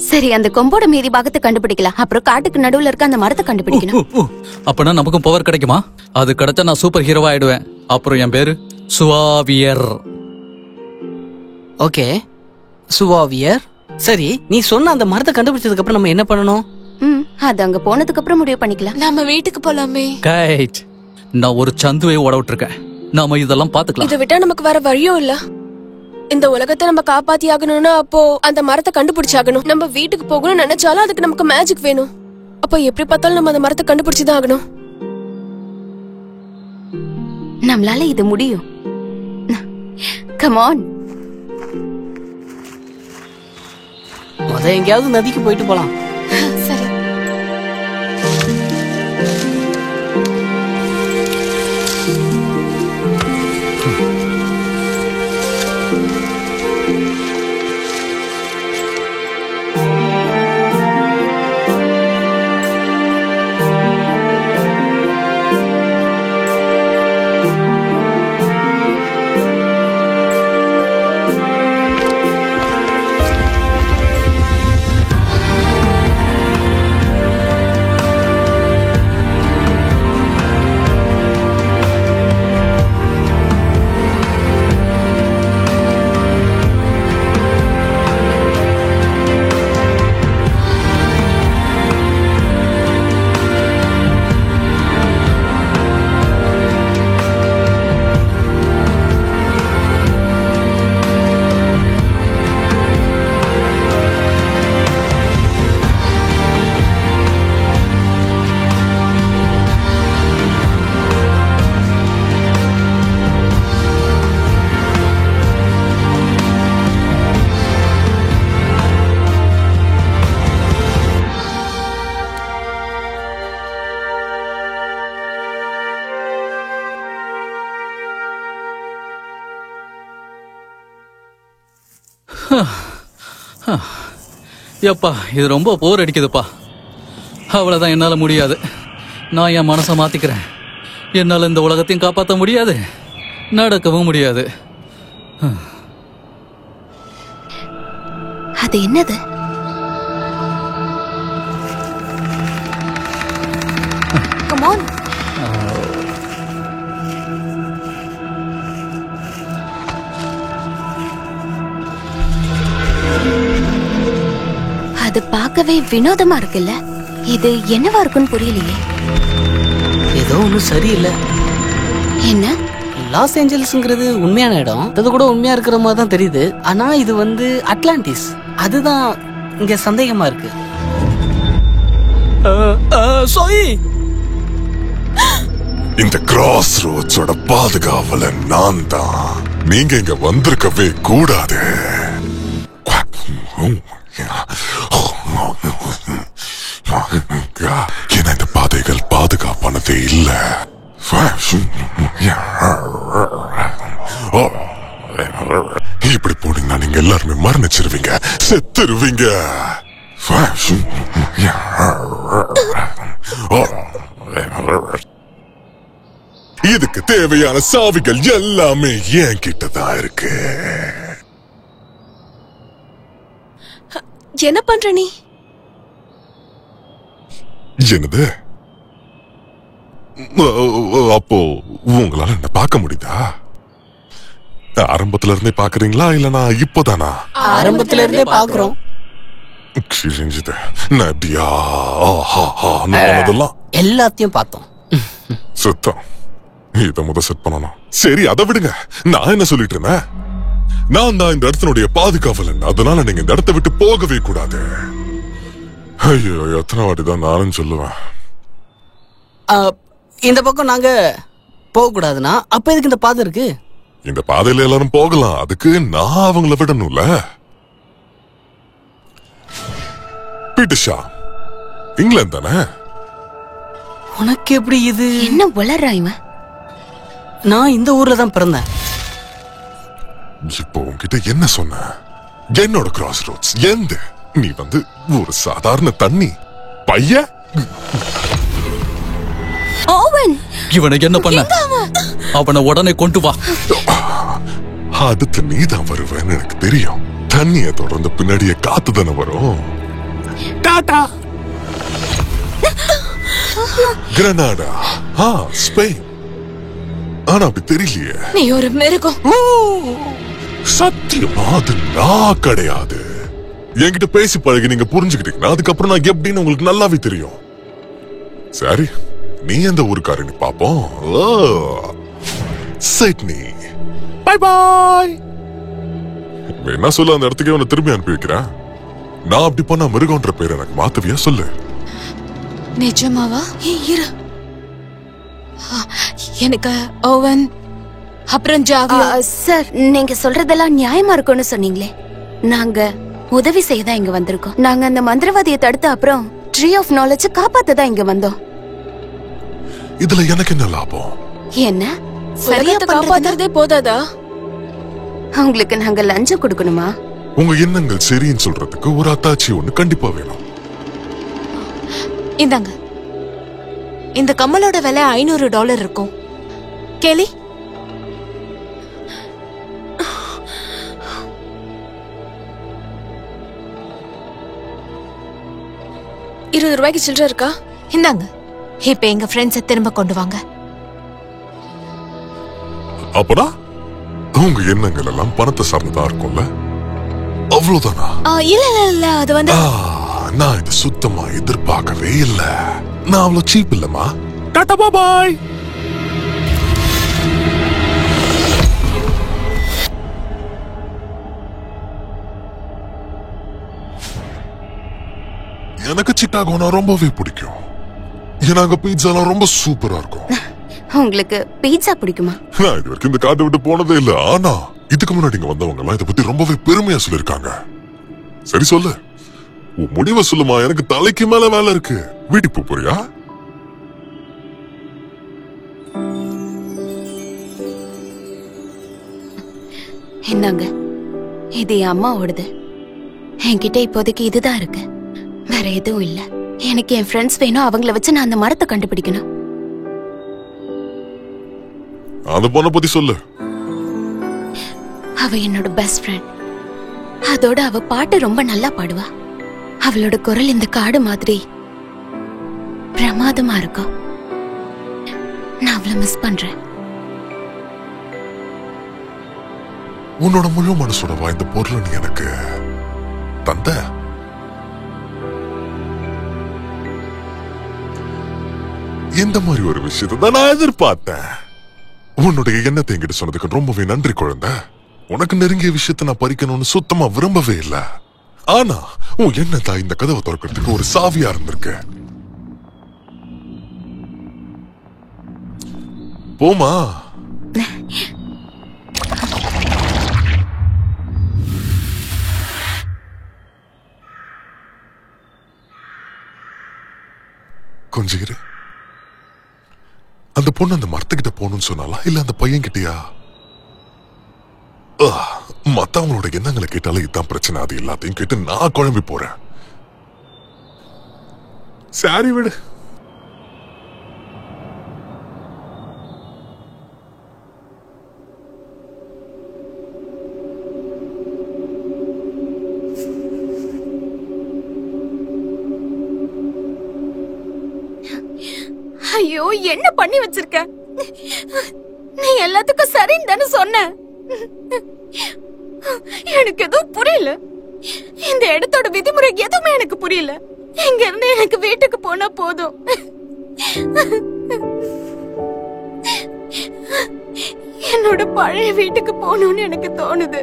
Speaker 3: சரி, அந்த கொம்போட மீதி பாகத்தை கண்டுபிடிக்கலாம். அப்புறம் காட்டுக்கு நடுவுல இருக்க அந்த மரத்தை கண்டுபிடிக்கணும்.
Speaker 7: அப்பனா நமக்கும் பவர் கிடைக்குமா? அது கிடைச்சா நான் சூப்பர் ஹீரோவா ஆயிடுவேன். அப்புறம் என் பேரு சுவாவியர்.
Speaker 9: ஓகே, சுவாவியர். சரி, நீ சொன்ன அந்த மரத்தை கண்டுபிடிச்சதுக்கு அப்புறம் நம்ம என்ன பண்ணணும்?
Speaker 3: அது அங்க போனதுக்கு அப்புறம் முடிவு பண்ணிக்கலாம்.
Speaker 8: நாம வீட்டுக்கு போலாமே.
Speaker 7: கைட், நான் ஒரு சந்துவை ஓட விட்டுருக்கேன். நாம இதெல்லாம் பாத்துக்கலாம்.
Speaker 8: இதை விட்டா நமக்கு வேற வழியும் இல்ல. இந்த உலகத்தை நம்ம காப்பாத்தி ஆகணும்னா அப்போ அந்த மரத்தை கண்டுபிடிச்சாகணும். நம்ம வீட்டுக்கு போகணும்னு நினைச்சாலும் அதுக்கு நமக்கு மேஜிக் வேணும். அப்போ எப்படி பார்த்தாலும் நம்ம அந்த மரத்தை கண்டுபிடிச்சுதான் ஆகணும்.
Speaker 3: நம்மளால இது முடியும். Come on.
Speaker 9: எங்கேயாவது நதிக்கு போயிட்டு போலாம்.
Speaker 8: சரி.
Speaker 7: எப்பா, இது ரொம்ப போர் அடிக்குதுப்பா. அவ்வளவுதான், என்னால முடியாது. நான் என் மனசை மாத்திக்கிறேன். என்னால இந்த உலகத்தையும் காப்பாற்ற முடியாது, நடக்கவும் முடியாது.
Speaker 3: அது என்னது? Come on. அது பார்க்கவே வினோதமா இருக்குல்ல. இது என்னவா இருக்குன்னு புரியலையே.
Speaker 9: ஏதோ ஒன்னும் சரியில்லை.
Speaker 3: என்ன?
Speaker 9: லாஸ் ஏஞ்சல்ஸ்ங்கிறது உண்மையான இடம். அது கூட உண்மையா இருக்கிற மாதிரி தான் தெரியுது. ஆனா இது வந்து அட்லாண்டிஸ். அதுதான் இங்க சந்தேகமா இருக்கு.
Speaker 5: இந்த கிராஸ் ரோட்ஸோட பாதுகாவலன் நான் தான். நீங்க இங்க வந்திருக்கவே கூடாது. ஏன்னா இந்த பாதைகள் பாதுகாப்பானதே இல்ல. இப்படி போனீங்கன்னா நீங்க எல்லாருமே மரணிச்சிருவீங்க, செத்துருவீங்க. இதுக்கு தேவையான சாவிகள் எல்லாமே என் கிட்டதான் இருக்கு.
Speaker 8: என்ன பண்ற நீ?
Speaker 5: என்னது? அப்போ உங்களால என்ன பார்க்க முடியுதா? ஆரம்பத்துல இருந்தே பாக்குறீங்களா இல்லனா இப்போதானா?
Speaker 9: ஆரம்பத்துல இருந்தே பாக்குறோம். எல்லாத்தையும் பார்த்தோம்.
Speaker 5: சுத்தம். இத முத செட் பண்ணணும். சரி, அதை விடுங்க. நான் என்ன சொல்லிட்டு இருந்தேன்? நான் தான் இந்த இடத்தினுடைய பாதுகாவலன். அதனால நீங்க இந்த இடத்தை விட்டு போகவே கூடாது. ஐயோ, எத்தனை வாட்டிதான் நானும் சொல்லுவேன்.
Speaker 9: இந்த பக்கம் நாங்க போக கூடாதுன்னா அப்ப எதுக்கு இந்த பாதை இருக்கு?
Speaker 5: இந்த பாதையில எல்லாரும் போகலாம். அதுக்கு நான் அவங்கள விடணும்ல. பீட்டர்ஷா, இங்கிலாந்து தானே?
Speaker 9: உனக்கு எப்படி இது?
Speaker 3: என்ன வளர்றாய்மா?
Speaker 9: நான் இந்த ஊர்ல தான் பிறந்தேன்.
Speaker 5: இப்போ உன்கிட்ட என்ன சொன்ன? என்னோட கிராஸ் ரோட்ஸ் எந்த? நீ வந்து ஒரு சாதாரண தண்ணி பைய.
Speaker 7: இவனை என்ன பண்ண? அவனை உடனே கொண்டு வா.
Speaker 5: அடுத்து நீ தான் வருவேன்னு எனக்கு தெரியும். தண்ணிய தொடர்ந்து பின்னாடியே காத்து தானே வரும். டாடா. Granada, Spain. ஆனா அப்படி தெரியலையே.
Speaker 3: நீ ஒரு மிருகம்.
Speaker 5: சத்தியமா அது நான் கிடையாது. என்கிட்ட பேசி பழகி நீங்க புரிஞ்சுக்கிட்டீங்கன்னா அதுக்கப்புறம் நான் எப்படின்னு உங்களுக்கு நல்லாவே தெரியும். சரி, நீ எந்த ஊருக்காரன்னு பாப்போம். சிட்னி. Bye bye. என்ன சொல்ல, அந்த இடத்துக்கே உன்னை திரும்பி அனுப்பி வைக்கிறேன். நான் அப்படி பண்ணா மிருகன்ற பேர் எனக்கு மாத்தவியா சொல்லு.
Speaker 3: நிஜமாவா? இரு. எனக்கு ஓவன் அப்புறம் ஜாவி. சார், நீங்க சொல்றதெல்லாம் நியாயமா இருக்கும்னு சொன்னீங்களே. நாங்க உதவி செய்ய தான் இங்க வந்திருக்கோம். நாங்க அந்த மந்திரவாதியை தடுத்த அப்புறம் ட்ரீ ஆஃப் நாலேஜ் காப்பாத்த தான் இங்க வந்தோம்.
Speaker 5: இதுல எனக்கு என்ன லாபம்?
Speaker 3: என்ன சரியா
Speaker 8: காப்பாத்துறதே போதாதா?
Speaker 3: உங்களுக்கு நாங்க லஞ்சம் கொடுக்கணுமா?
Speaker 5: உங்க எண்ணங்கள் சரின்னு சொல்றதுக்கு ஒரு அத்தாச்சி ஒண்ணு கண்டிப்பா வேணும்.
Speaker 3: இந்தாங்க. இந்த கம்மலோட விலை $500 இருக்கும். கேலி,
Speaker 8: $20 சில்லறை இருக்கா?
Speaker 3: இந்தாங்க. இப்ப எங்க ஃப்ரெண்ட்ஸை திரும்ப கொண்டு வாங்க.
Speaker 5: அப்படா உங்க எண்ணங்கள் எல்லாம் பணத்தை சார்ந்ததா இருக்கும்ல, அவ்வளவுதானா?
Speaker 3: இல்ல, அது வந்து
Speaker 5: நான் இது சுத்தமா எதிர்பார்க்கவே இல்ல. நான் அவ்வளவு சீப் இல்லமா. டாடா பாய். எனக்கு சிக்காகோனா ரொம்பவே பிடிக்கும். ஏன்னா அங்க பீட்சாலாம் ரொம்ப சூப்பரா இருக்கும்.
Speaker 3: உங்களுக்கு பீட்சா பிடிக்குமா?
Speaker 5: நான் இது வரைக்கும் இந்த காட்டை விட்டு போனதே இல்ல. ஆனா இதுக்கு முன்னாடி இங்க வந்தவங்க எல்லாம் இதை பத்தி ரொம்பவே பெருமையா சொல்லிருக்காங்க. சரி சொல்லு, உன் முடிவை சொல்லுமா. எனக்கு தலைக்கு மேல வேலை இருக்கு. வீட்டுக்கு போறியா?
Speaker 3: என்னங்க, இது என் அம்மாவோடது. என்கிட்ட இப்போதைக்கு இதுதான் இருக்கு, வேற எதுவும் இல்ல. எனக்கு என் ஃப்ரெண்ட்ஸ் வேணும். அவங்கள வச்சு நான் அந்த மரத்தை கண்டுபிடிக்கணும்.
Speaker 5: அந்த பொண்ணை பத்தி சொல்லு.
Speaker 3: அவ என்னோட பெஸ்ட் ஃப்ரெண்ட். அதோட அவ பாட்டு ரொம்ப நல்லா பாடுவா. அவளோட குரல் இந்த காடு மாதிரி பிரமாதமா இருக்கும். நான் அவளை மிஸ் பண்றேன்.
Speaker 5: உன்னோட முழு மனசோட வாய்ந்த பொருள் நீ எனக்கு தந்த. இந்த மாதிரி ஒரு விஷயத்தை தான் நான் எதிர்பார்த்தேன். உன்னுடைய எண்ணத்தை என்கிட்ட சொன்னதுக்கு ரொம்பவே நன்றி குழந்தை. உனக்கு நெருங்கிய விஷயத்தை நான் பறிக்கணும்னு சுத்தமா விரும்பவே இல்லை. ஆனா உன் எண்ணத்தா இந்த கதவை திறக்கிறதுக்கு ஒரு சாவியா இருந்திருக்கு. போமா. கொஞ்சம் இரு. அந்த பொண்ணு அந்த மரத்துக்கிட்ட போகணும்னு சொன்னாலா இல்ல அந்த பையன் கிட்டயா? மத்தவங்களோட எண்ணங்களை கேட்டாலே இதுதான் பிரச்சனை. அது எல்லாத்தையும் கேட்டு நான் குழம்பி போறேன். சாரி விடு.
Speaker 3: ஐயோ, என்ன பண்ணி வச்சிருக்க? நீ எல்லாத்துக்கும் சரின்னு தானே சொன்ன. எனக்கு எதுவும் புரியல. இந்த இடத்தோட விதிமுறை எதுவுமே எனக்கு புரியல. இங்க இருந்து எனக்கு வீட்டுக்கு போனா போதும். என்னோட பழைய வீட்டுக்கு போகணும்னு எனக்கு தோணுது.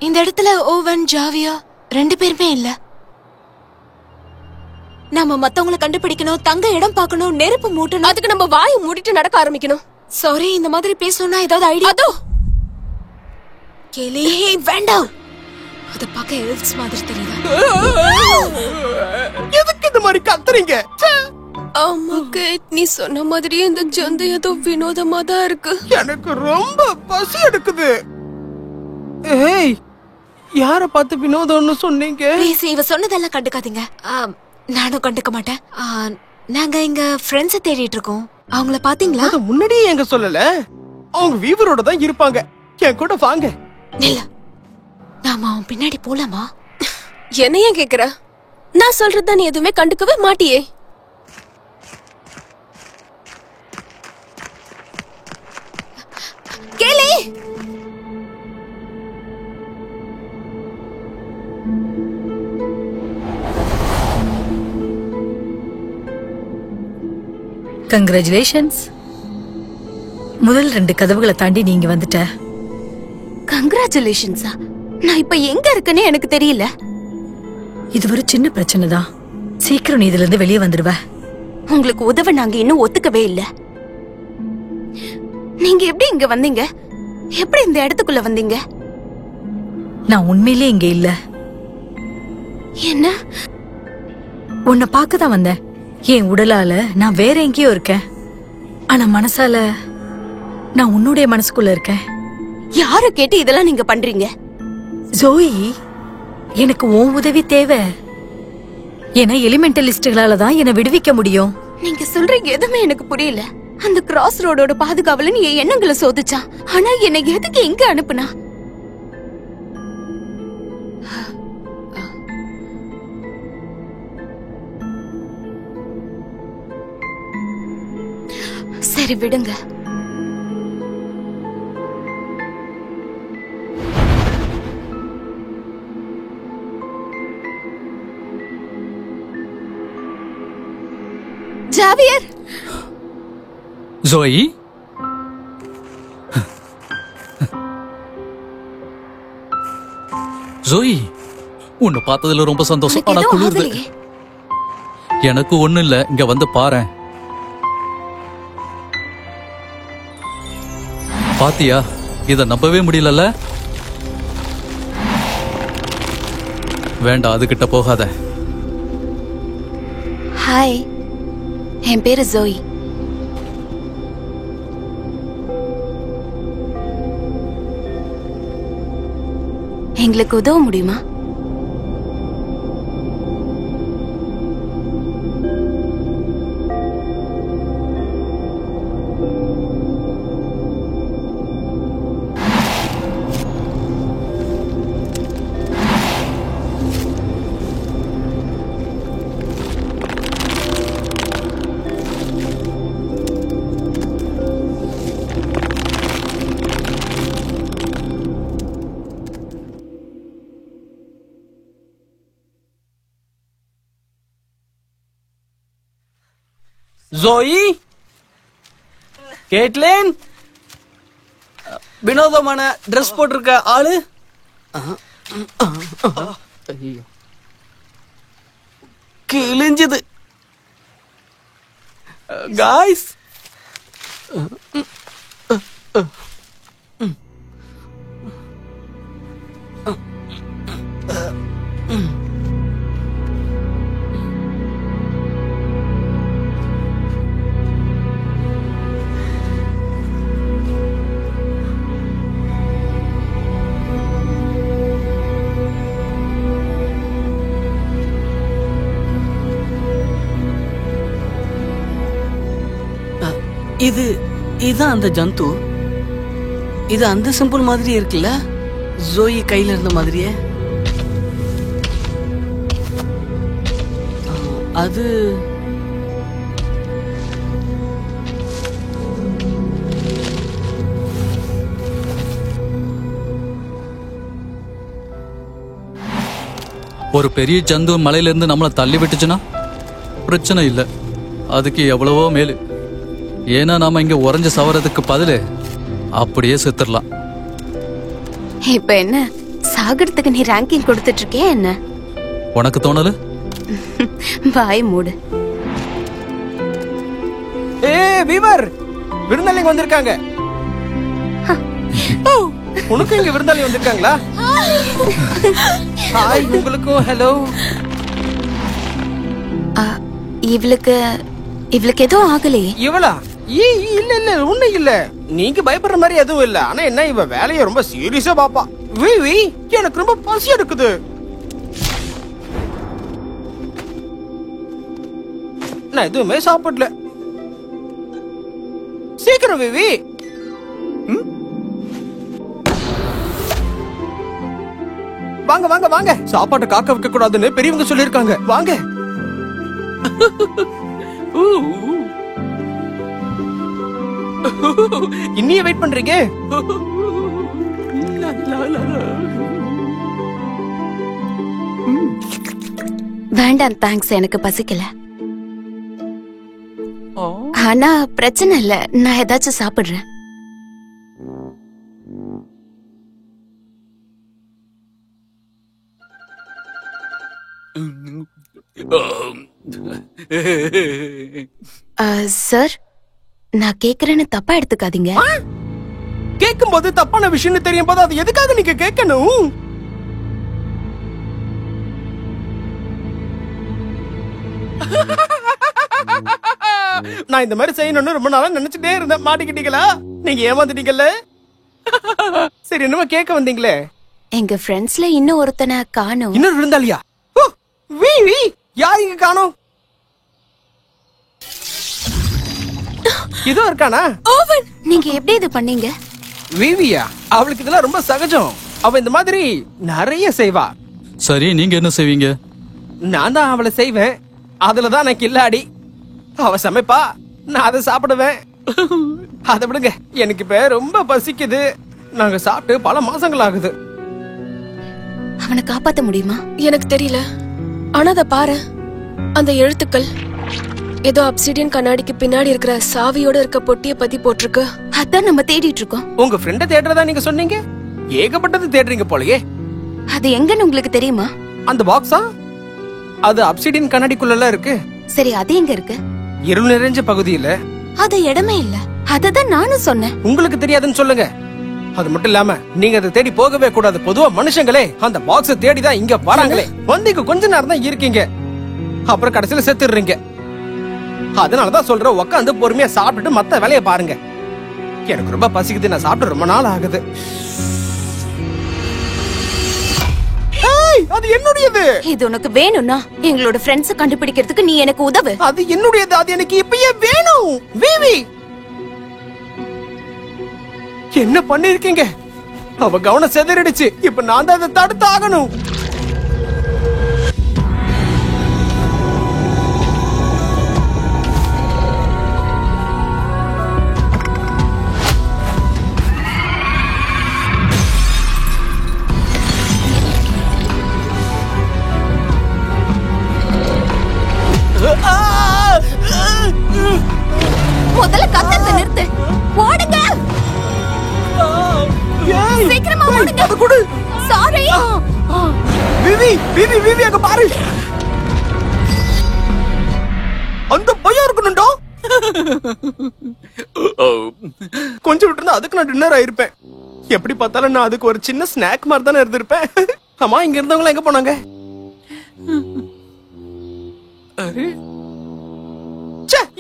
Speaker 3: இந்த இடத்துல ஓவன், ஜாவியா 2 பேருமே இல்ல. நாம மத்தவங்களை கண்டுபிடிக்கணும், தங்க இடம் பார்க்கணும், நெருப்பு மூட்டணும்.
Speaker 8: அதுக்கு நம்ம வாயை மூடிட்டு நடக்க ஆரம்பிக்கணும்.
Speaker 3: சாரி, இந்த மாதிரி பேசணும்னா ஏதாவது ஐடியா? அதோ கேலி, வேண்டாம். அத பார்க்க எல்ஃப்ஸ் மாதிரி தெரியுதா?
Speaker 1: எதுக்கு இந்த மாதிரி கத்துறீங்க?
Speaker 8: ஆமா கேட், நீ சொன்ன மாதிரியே இந்த ஜந்து ஏதோ வினோதமா தான் இருக்கு.
Speaker 11: எனக்கு ரொம்ப பசி எடுக்குது. ஏய், யார பார்த்து வினோதம்னு சொன்னீங்க?
Speaker 3: இவ சொன்னதெல்லாம் கண்டுக்காதீங்க. நானும் கண்டுக்க மாட்டேன். நாங்க இங்க ஃப்ரெண்ட்ஸ் தேடிட்டு இருக்கோம். அவங்கள பாத்தீங்களா?
Speaker 11: அது முன்னாடியே எங்க சொல்லல. அவங்க வீவரோட தான் இருப்பாங்க. என் கூட வாங்க.
Speaker 3: இல்ல, நாம அவன் பின்னாடி போலாமா?
Speaker 8: என்ன ஏன் கேக்குற? நான் சொல்றதா நீ எதுவுமே கண்டுக்கவே மாட்டியே.
Speaker 3: கேளே,
Speaker 6: கங்க்ராச்சுலேஷன்ஸ். முதல் 2 கதவுகளை தாண்டி நீங்க வந்துட்ட.
Speaker 3: கங்க்ராச்சுலேஷன்ஸா? நான் இப்ப எங்க இருக்கேன்னு எனக்கு தெரியல.
Speaker 6: இது ஒரு சின்ன பிரச்சனை தான். சீக்கிரம் நீ இதுல இருந்து வெளியே வந்துடுவ.
Speaker 3: உங்களுக்கு உதவ நாங்க இன்னும் ஒத்துக்கவே இல்ல. நீங்க எப்படி இங்க வந்தீங்க? எப்படி இந்த இடத்துக்குள்ள வந்தீங்க?
Speaker 6: நான் உண்மையிலே இங்க இல்ல.
Speaker 3: என்ன?
Speaker 6: உன்னை பார்க்க தான் வந்தேன். என் உடலால நான் வேற எங்கேயோ இருக்கேன். ஆனா மனசால நான் உன்னுடைய மனசுக்குள்ள இருக்கேன்.
Speaker 3: யார கேட்டு இதெல்லாம் நீங்க பண்றீங்க?
Speaker 6: ஜோயி, எனக்கு உன் உதவி தேவை. ஏன்னா எலிமெண்டலிஸ்டுகளால தான் என்னை விடுவிக்க முடியும்.
Speaker 3: நீங்க சொல்றீங்க எதுவுமே எனக்கு புரியல. அந்த கிராஸ் ரோடோட பாதுகாவலன் என் எண்ணங்களை சோதிச்சான். ஆனா என்னை எதுக்கு எங்க அனுப்புனா? சரி விடுங்க. ஜாவியர்.
Speaker 7: ஜோயி, ஜோயி, உன்னை பார்த்ததுல ரொம்ப சந்தோஷம். ஆனா குளிருது. எனக்கு ஒண்ணு இல்ல, இங்க வந்து பாரேன். பாத்தியா, இத நம்பவே முடியல. வேண்டாம், அதுகிட்ட போகாத.
Speaker 3: ஹாய், என் பேரு ஜோயி. எங்களுக்கு உதவ முடியுமா?
Speaker 9: ஜோயி, கேட்லின், வினோதமான ட்ரெஸ் போட்டிருக்க ஆளு. கிழிஞ்சது. காய்ஸ், இதுதான் அந்த ஜந்து. இது அந்த சிம்பிள் மாதிரி இருக்குல்ல, ஜோயி கையில இருந்த மாதிரியே. அது
Speaker 7: ஒரு பெரிய ஜந்து மலையில இருந்து நம்மள தள்ளி விட்டுச்சுன்னா பிரச்சனை இல்ல, அதுக்கு எவ்வளவோ மேலு. ஏன்னா நாம இங்க உறைஞ்ச சவரதுக்கு பதிலு அப்படியே செத்துடலாம்.
Speaker 3: இப்ப என்ன, சாகரத்துக்கு நீ ரேங்கிங் கொடுத்துட்டு இருக்கே என்ன?
Speaker 7: உனக்கு தோணல?
Speaker 3: வாய் மூடு.
Speaker 11: வீவர், விருந்தாளிங்க வந்திருக்காங்க. உனக்கு இங்க விருந்தாளி வந்திருக்காங்களா? ஹாய், உங்களுக்கும் ஹலோ.
Speaker 3: இவளுக்கு இவளுக்கு எதுவும் ஆகலையே.
Speaker 11: இவளா? இல்ல இல்ல ஒண்ணு இல்ல. நீங்க பயப்படுற மாதிரி எதுவும் இல்ல. ஆனா என்ன இவ வேலையை ரொம்ப சீரியஸா பாப்பா. விவி எனக்கு ரொம்ப பசி எடுக்குது. நான் எதுவுமே சாப்பிடல. சீக்கிரம் விவி. வாங்க வாங்க வாங்க. சாப்பாட்டை காக்க வைக்க கூடாதுன்னு பெரியவங்க சொல்லிருக்காங்க. வாங்க. இன்னியே வெயிட் பண்றீங்க?
Speaker 3: வேண்டாம் தேங்க்ஸ், எனக்கு பசிக்கல. ஆனா பிரச்சனை இல்ல, நான் ஏதாச்சும் சாப்பிடுறேன். சார், நான் கேக்குறேன்னு தப்பா எடுத்துக்காதீங்க.
Speaker 11: கேட்கும் போது தப்பான விஷயம்னு தெரியும் போது அது எதுக்காக நீங்க கேட்கணும்? நான் இந்த மாதிரி செய்யணும்னு ரொம்ப நாளா நினைச்சுட்டே இருந்தேன். மாட்டிக்கிட்டீங்களா? நீங்க ஏமாந்துட்டீங்கல்ல. சரி, என்னமா கேட்க வந்தீங்களே?
Speaker 3: எங்க ஃப்ரெண்ட்ஸ்ல இன்னும் ஒருத்தனை காணோம்.
Speaker 11: இன்னொரு இருந்தாலியா? யார் இங்க காணோம்? இதோ இருக்கானா?
Speaker 3: நீங்க எப்படி இது பண்ணீங்க?
Speaker 11: விவியா, அவளுக்கு இதெல்லாம் ரொம்ப சகஜம். அவ இந்த மாதிரி நிறைய செய்வா.
Speaker 7: சரி, நீங்க என்ன செய்வீங்க?
Speaker 11: நான் தான் அவளை செய்வேன். அதுலதான் நான் கில்லாடி. அவ சமைப்பா, நான் அதை சாப்பிடுவேன். அதை விடுங்க, எனக்கு இப்ப ரொம்ப பசிக்குது. நாங்க சாப்பிட்டு பல மாசங்கள் ஆகுது.
Speaker 3: அவனை காப்பாத்த முடியுமா?
Speaker 8: எனக்கு தெரியல. ஆனா அத பாரு, அந்த எழுத்துக்கள் ஏதோ அப்சிடியன் கண்ணாடிக்கு பின்னாடி இருக்கிற சாவியோட இருக்க பொட்டிய பத்தி போட்டிருக்கு.
Speaker 3: அதான் நம்ம தேடிட்டு இருக்கோம்.
Speaker 11: உங்க ஃப்ரெண்ட தேடுறதா நீங்க சொன்னீங்க. ஏகப்பட்டது தேடுறீங்க போலயே.
Speaker 3: அது எங்கன்னு உங்களுக்கு தெரியுமா?
Speaker 11: அந்த பாக்ஸா? அது அப்சிடியன் கண்ணாடிக்குள்ள இருக்கு.
Speaker 3: சரி, அது எங்க இருக்கு?
Speaker 11: இருள் நிறைஞ்ச பகுதியில.
Speaker 3: அது இடமே இல்ல. அததான் நானும் சொன்னேன்.
Speaker 11: உங்களுக்கு தெரியாதுன்னு சொல்லுங்க. அது மட்டும் இல்லாம நீங்க அதை தேடி போகவே கூடாது. பொதுவா மனுஷங்களே அந்த பாக்ஸ தேடிதான் இங்க வராங்களே. வந்தீங்க கொஞ்ச நேரம் தான் இருக்கீங்க, அப்புறம் கடைசியில செத்துடுறீங்க. அதனாலதான் சொல்றேன், உட்காந்து பொறுமையா சாப்பிட்டுட்டு மத்த வேலையை பாருங்க. எனக்கு ரொம்ப பசிக்குது, நான் சாப்பிட்டு ரொம்ப நாள் ஆகுது. அது என்னுடையது.
Speaker 3: இது உனக்கு வேணும்னா எங்களோட ஃப்ரெண்ட்ஸ் கண்டுபிடிக்கிறதுக்கு நீ எனக்கு உதவு.
Speaker 11: அது என்னுடையது. அது எனக்கு இப்பயே வேணும். விவி, என்ன பண்ணிருக்கீங்க? அவ கவனம் செதறிடுச்சு. இப்ப நான் தான் அதை தடுத்து ஆகணும்.
Speaker 3: முதல்ல கத்தத்தை நிறுத்து. ஓடுங்க, சீக்கிரமா ஓடுங்க.
Speaker 11: அது கொடு.
Speaker 3: சாரி.
Speaker 11: விவி, விவி, விவி, அங்க பாரு. அந்த பையன் இருக்கணும்டா. கொஞ்சம் விட்டு இருந்தா அதுக்கு நான் டின்னர் ஆயிருப்பேன். எப்படி பார்த்தாலும் நான் அதுக்கு ஒரு சின்ன ஸ்நாக் மாதிரி தானே இருந்திருப்பேன். ஆமா, இங்க இருந்தவங்க எங்க போனாங்க?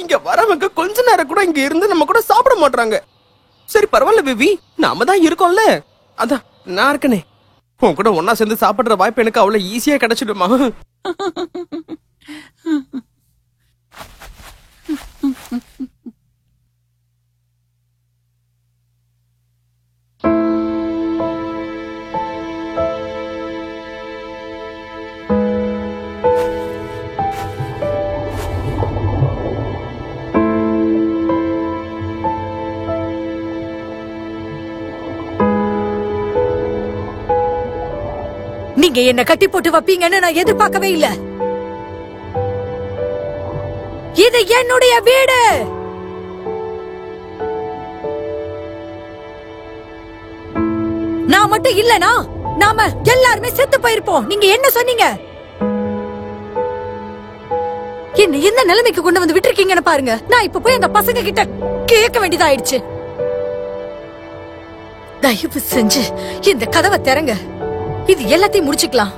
Speaker 11: இங்க வரவங்க கொஞ்ச நேரம் கூட இங்க இருந்து நம்ம கூட சாப்பிட மாட்டாங்க. சரி, பரவாயில்ல விவி, நாம தான் இருக்கோம்ல. அதான் நான் இருக்கனே. உன் கூட ஒன்னா சேர்ந்து சாப்பிடுற வாய்ப்பு எனக்கு அவ்வளவு ஈஸியா கிடைச்சிடுமா?
Speaker 6: நீங்க என்ன கட்டி போட்டு வைப்பீங்கன்னு நான் எதிர்பார்க்கவே இல்ல. இது என்னுடைய வீடு. நான் மட்டும் இல்லனா நாம எல்லாருமே செத்து போயிருப்போம். நீங்க என்ன சொன்னீங்க? என்ன இந்த நிலைமைக்கு கொண்டு வந்து விட்டுருக்கீங்கன்னு பாருங்க. நான் இப்ப போய் அந்த பசங்க கிட்ட கேட்க வேண்டியதாயிடுச்சு. தயவு செஞ்சு இந்த கதவை திறங்க. இது எல்லாத்தையும் முடிச்சுக்கலாம்.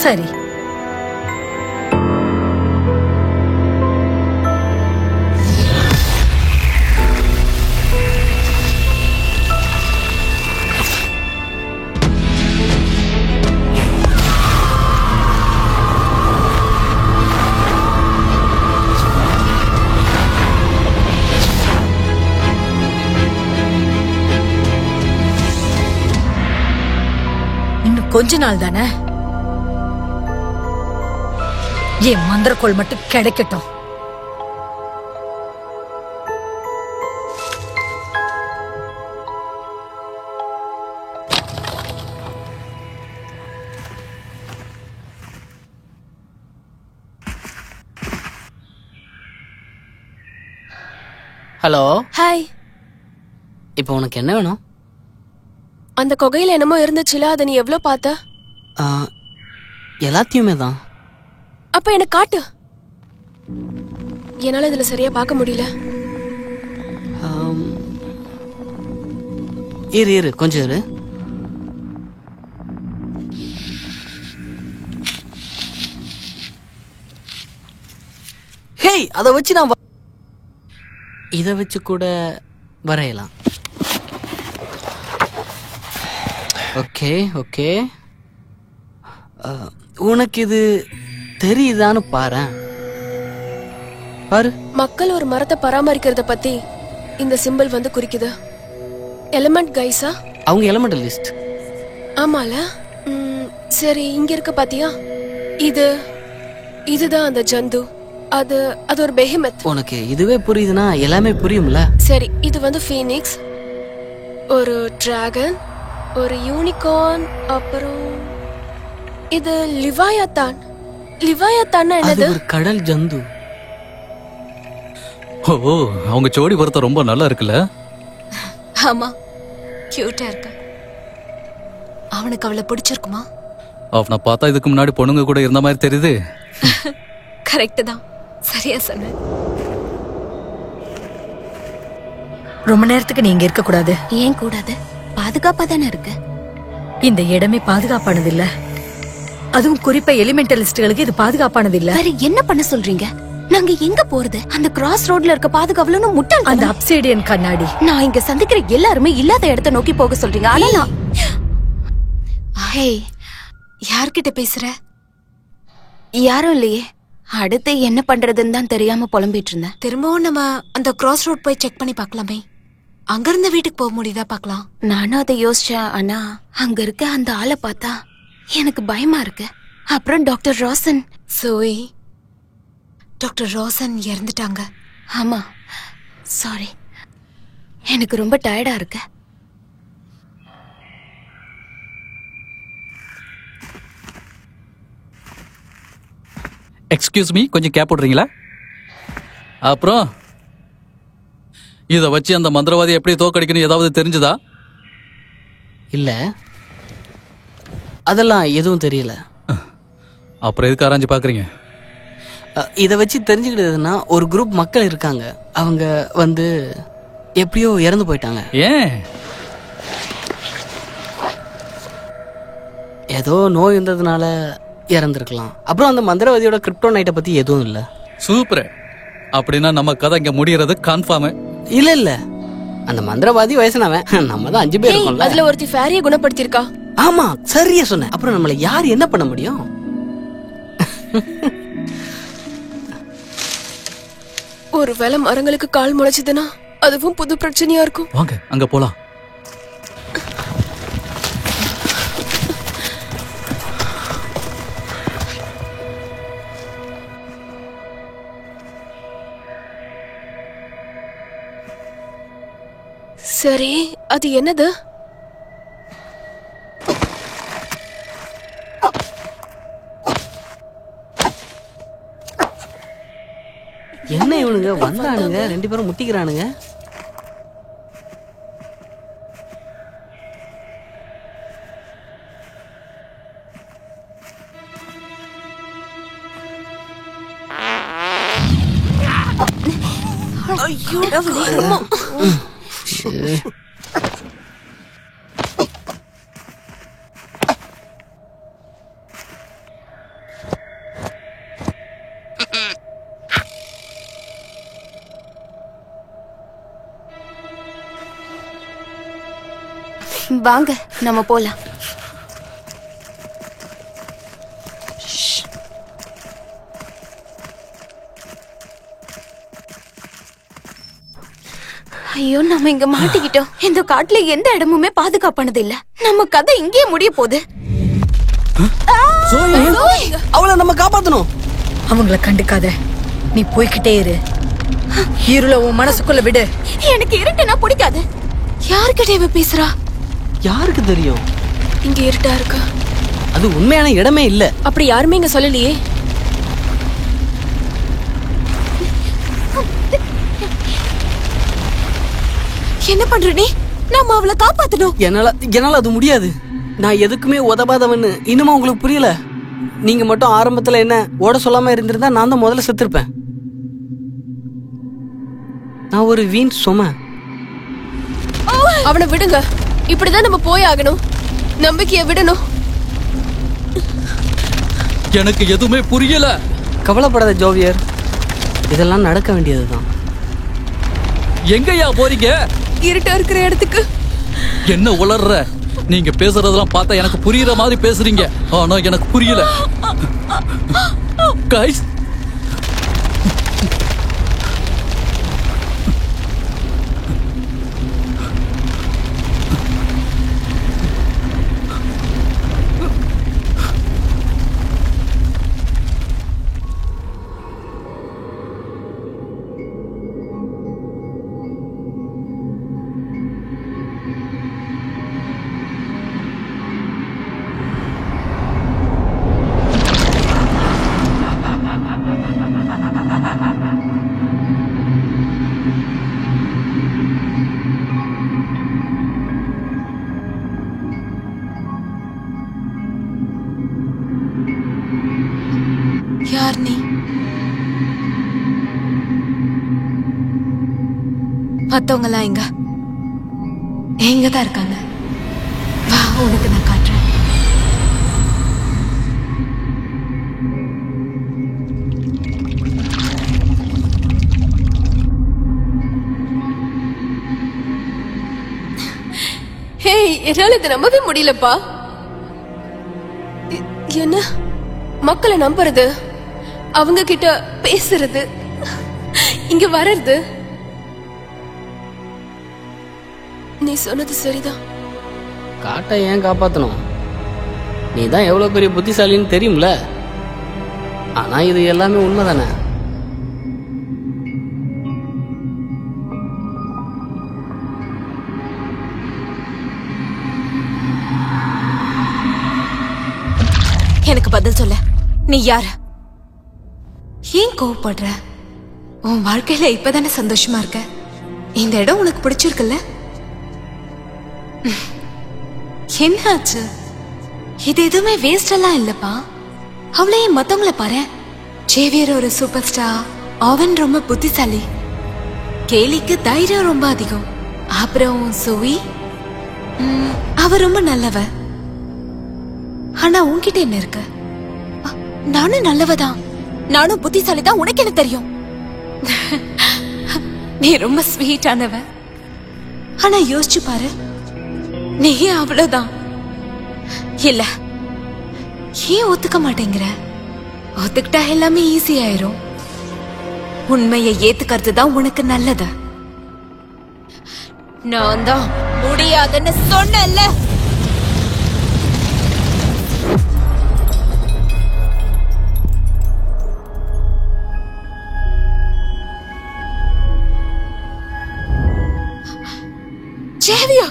Speaker 6: சரி. கொஞ்ச நாள் தானே, என் மந்திரக்கோள் மட்டும் கிடைக்கட்டும்.
Speaker 9: ஹலோ.
Speaker 8: ஹாய்.
Speaker 9: இப்போ உனக்கு என்ன வேணும்?
Speaker 8: அந்த கொகையில என்னமோ இருந்துச்சுல, அதை நீ எவ்வளவு பார்த்த?
Speaker 9: எல்லாத்தையுமே தான்.
Speaker 8: அப்ப எனக்கு காட்டு. என்னால இதுல சரியா பார்க்க முடியல.
Speaker 9: இரு கொஞ்சம் இரு. ஹேய், அதை வச்சு நான் இதை வச்சு கூட வரையலாம். Okay okay. உனக்கு இது தெரியுதான்னு பாரு.
Speaker 8: மக்கள் ஒரு மரத்தை பராமரிக்கிறத பத்தி இந்த சிம்பிள் வந்து குறிக்குது. எலிமெண்ட் கைஸா?
Speaker 9: அவங்க எலிமெண்டலிஸ்ட்.
Speaker 8: ஆமால. சரி, இங்க இருக்க பாத்தியா? இதுதான் அந்த ஜந்து. அது ஒரு பெஹிமத்.
Speaker 9: உனக்கு இதுவே புரியுதுன்னா எல்லாமே புரியும்ல.
Speaker 8: சரி, இது வந்து ஃபீனிக்ஸ், ஒரு டிராகன், ஒரு யூனிகார்ன், அப்புறம் இது லிவாயத்தான். லிவாயத்தான்னா என்னது?
Speaker 7: ஒரு கடல் ஜந்து. ஓ, அவங்க ஜோடி பொறுத்த ரொம்ப நல்லா இருக்குல்ல?
Speaker 3: ஆமா, கியூட்டா இருக்கு. அவனுக்கு அவளை பிடிச்சிருக்குமா?
Speaker 7: அவனை பார்த்தா இதுக்கு முன்னாடி பொண்ணுங்க கூட இருந்த மாதிரி தெரியுது.
Speaker 3: கரெக்ட் தான், சரியா சொன்ன.
Speaker 6: ரொம்ப நேரத்துக்கு நீங்க இருக்க கூடாது.
Speaker 3: ஏன் கூடாது? பாதுகாப்பா தானே இருக்கு.
Speaker 6: இந்த இடமே பாதுகாப்பானது இல்ல. அதுவும் குறிப்பா எலிமெண்டலிஸ்டுகளுக்கு இது பாதுகாப்பானது இல்ல.
Speaker 3: வேற என்ன பண்ண சொல்றீங்க? நாங்க எங்க போறது? அந்த கிராஸ் ரோட்ல இருக்க பாதுகாவலன்னு முட்டாள்.
Speaker 6: அந்த அப்சைடியன் கண்ணாடி.
Speaker 3: நான் இங்க சந்திக்கிற எல்லாருமே இல்லாத இடத்தை நோக்கி போக சொல்றீங்க. ஆனா நான் யார்கிட்ட பேசுற? யாரும் இல்லையே. அடுத்து என்ன பண்றதுன்னு தான் தெரியாம புலம்பிட்டு இருந்தேன். திரும்பவும் நம்ம அந்த கிராஸ் ரோட் போய் செக் பண்ணி பார்க்கலாமே. அங்க இருந்து வீட்டுக்கு போக முடியுதா பார்க்கலாம். நானும் அதை யோசிச்சேன். ஆனா அங்க இருக்க அந்த ஆளை பார்த்தா எனக்கு பயமா இருக்கு. அப்புறம் டாக்டர் ரோசன். சோய், டாக்டர் ரோசன் இறந்துட்டாங்க. ஆமா, சாரி. எனக்கு ரொம்ப டயர்டா இருக்கு.
Speaker 7: எக்ஸ்கியூஸ் மீ, கொஞ்சம் கேப் போடுறீங்களா? அப்புறம் இத வச்சு அந்த மந்திரவாதி எப்படி தோக்கடிக்கணும் ஏதாவது தெரிஞ்சதா?
Speaker 9: இல்ல, அதெல்லாம் எதுவும் தெரியல.
Speaker 7: அப்புறம் எதுக்கு ஆராய்ச்சி பாக்குறீங்க?
Speaker 9: இத வச்சு தெரிஞ்சுக்கிட்டதுன்னா ஒரு குரூப் மக்கள் இருக்காங்க. அவங்க வந்து எப்படியோ இறந்து போயிட்டாங்க.
Speaker 7: ஏன்?
Speaker 9: ஏதோ நோய் இருந்ததுனால இறந்துருக்கலாம். அப்புறம் அந்த மந்திரவாதியோட கிரிப்டோனைட்டை பத்தி எதுவும் இல்ல.
Speaker 7: சூப்பர். அப்படின்னா நம்ம கதை இங்க முடியறது கன்ஃபார்ம்.
Speaker 9: இல்ல, அந்த மந்திரவாதி வயசானவன். நம்ம தான் 5 பேர் இருக்கோம்ல.
Speaker 8: அதுல ஒருத்தி ஃபேரிய குணப்படுத்திருக்கா.
Speaker 9: ஆமா, சரியா சொன்ன. அப்புறம் நம்மள யார் என்ன பண்ண முடியும்?
Speaker 8: ஒருவேளை மரங்களுக்கு கால் முளைச்சதுன்னா அதுவும் புது பிரச்சனையா இருக்கும்.
Speaker 7: வாங்க அங்க போலாம்.
Speaker 8: சரி, அது என்னது?
Speaker 9: என்ன இவனுங்க வந்தானுங்க, 2 பேரும் முட்டிக்கிறானுங்க.
Speaker 8: ஐயோ,
Speaker 3: வாங்க நம்ம போலாம். ஐயோ, நம்ம இங்க மாட்டிக்கிட்டோம். இந்த காட்டுல எந்த இடமுமே பாதுகாப்பானது இல்ல. நம்ம கதை இங்கேயே முடிய போகுது.
Speaker 9: அவளை நம்ம காப்பாத்தணும்.
Speaker 10: அவங்கள கண்டுக்காத, நீ போய்கிட்டே இரு. இருள உன் மனசுக்குள்ள விடு.
Speaker 3: எனக்கு இருட்டுனா பிடிக்காது. யாருக்கிட்ட இவ பேசுறா?
Speaker 9: யாருக்கு தெரியும்?
Speaker 8: இங்க இருட்டா இருக்கா?
Speaker 9: அது உண்மையான இடமே இல்ல.
Speaker 8: அப்படி யாருமே இங்க சொல்லலையே.
Speaker 3: என்ன பண்ற நீ? நாம அவளை காப்பாத்தணும்.
Speaker 9: என்னால அது முடியாது. நான் எதுக்குமே உதவாதவன்னு இன்னுமா உங்களுக்கு புரியல? நீங்க மட்டும் ஆரம்பத்துல என்ன ஓட சொல்லாம இருந்திருந்தா நான் தான் முதல்ல செத்துருப்பேன். நான் ஒரு வீண் சும.
Speaker 8: அவனை விடுங்க. இப்படிதான் நம்ம போய் ஆகணும். நம்பிக்கைய விடணும்.
Speaker 7: எனக்கு எதுவுமே புரியல.
Speaker 9: கவலைப்படாத ஜோவியர், இதெல்லாம் நடக்க வேண்டியதுதான்.
Speaker 7: எங்கயா போறீங்க?
Speaker 8: இருட்டா இருக்கிற இடத்துக்கு.
Speaker 7: என்ன உளர்ற? நீங்க பேசுறதெல்லாம் பார்த்தா எனக்கு புரியுற மாதிரி பேசுறீங்க, ஆனா எனக்கு புரியல. கைஸ்,
Speaker 3: யார் நீ? மத்தவங்க எல்லாம் எங்கதான் இருக்காங்க? வா, உனக்கு நான் காட்டுறேன்.
Speaker 8: ஹே, என்னால இதை நம்பவே முடியலப்பா. என்ன மக்களை நம்புறது, அவங்க கிட்ட பேசுறது, இங்க வர்றது. நீ சொன்னது சரிதான்.
Speaker 9: காட்டை ஏன் காப்பாத்தணும்? நீ தான் எவ்வளவு பெரிய புத்திசாலின்னு தெரியும்ல. ஆனா இது எல்லாமே உண்மைதானே?
Speaker 3: எனக்கு பதில் சொல்ல. நீ யாரு? ஏன் கோவப்படுற? உன் வாழ்க்கையில இப்பதானே சந்தோஷமா இருக்க. இந்த இடம் உனக்கு பிடிச்சிருக்குல்ல? என்ன ஆச்சு? இது எதுவுமே வேஸ்ட் எல்லாம் இல்லப்பா. அவளையே மத்தவங்கள பாரு. ஜேவியர் ஒரு சூப்பர் ஸ்டார், அவன் ரொம்ப புத்திசாலி, கேலிக்கு தைரியம் ரொம்ப அதிகம். அப்புறம் சுவி, அவ ரொம்ப நல்லவ. ஆனா உன்கிட்ட என்ன இருக்கு? நானும் நல்லவதான், நானும் புத்திசாலி தான். உனக்கு என்ன தெரியும்? நீ ரொம்ப ஸ்வீட்டானவ. ஆனா யோசிச்சு பாரு, நீ அவ்வளவுதான். இல்ல, ஏன் ஒத்துக்க மாட்டேங்கிற? ஒத்துக்கிட்டா எல்லாமே ஈஸி ஆயிரும். உண்மையை ஏத்துக்கிறது தான் உனக்கு நல்லது. நான் தான் முடியாதுன்னு சொன்னேன்ல. ஜேவியா,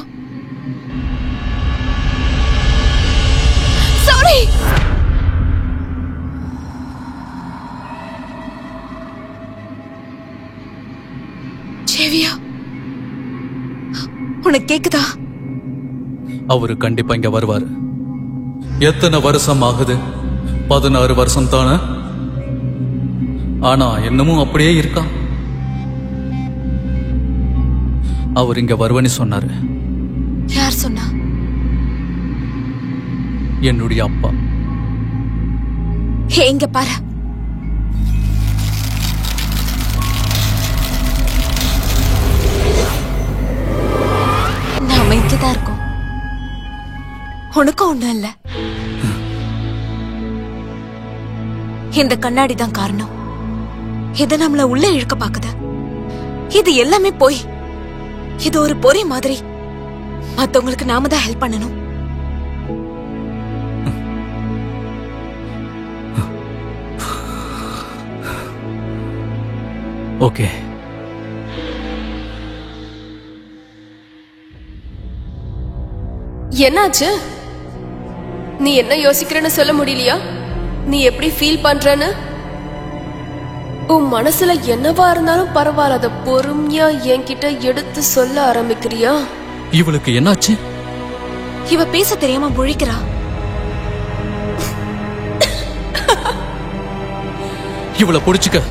Speaker 3: சாரி. ஜேவியா, உனக்கு கேக்குதா?
Speaker 7: அவரு கண்டிப்பா இங்க வருவாரு. எத்தனை வருஷம் ஆகுது? 16 வருஷம் தானே. ஆனா இன்னமும் அப்படியே இருக்கா. அவர் இங்க வருவன்னு சொன்னாரு.
Speaker 3: யார் சொன்னா?
Speaker 7: என்னுடைய அப்பா.
Speaker 3: இங்க பாரு. நாம இங்கதான் இருக்கோம். உனக்கும் ஒண்ணும் இல்ல. இந்த கண்ணாடி தான் காரணம். இத நம்மள உள்ள இழுக்க பாக்குது. இது எல்லாமே போய் இது ஒரு பொறி மாதிரி. மத்தவங்களுக்கு நாம தான் ஹெல்ப் பண்ணணும்.
Speaker 7: ஓகே.
Speaker 8: என்னாச்சு? நீ என்ன யோசிக்கிறன்னு சொல்ல முடியலையா? நீ எப்படி ஃபீல் பண்றன்னு? உன் மனசுல என்னவா இருந்தாலும் பரவாயில்ல, அத பொறுமையா என்கிட்ட எடுத்து சொல்ல ஆரம்பிக்கிறியா?
Speaker 7: இவளுக்கு என்னாச்சு?
Speaker 3: இவ பேச தெரியாம முழிக்கிறா.
Speaker 7: இவளை புடிச்சுக்க.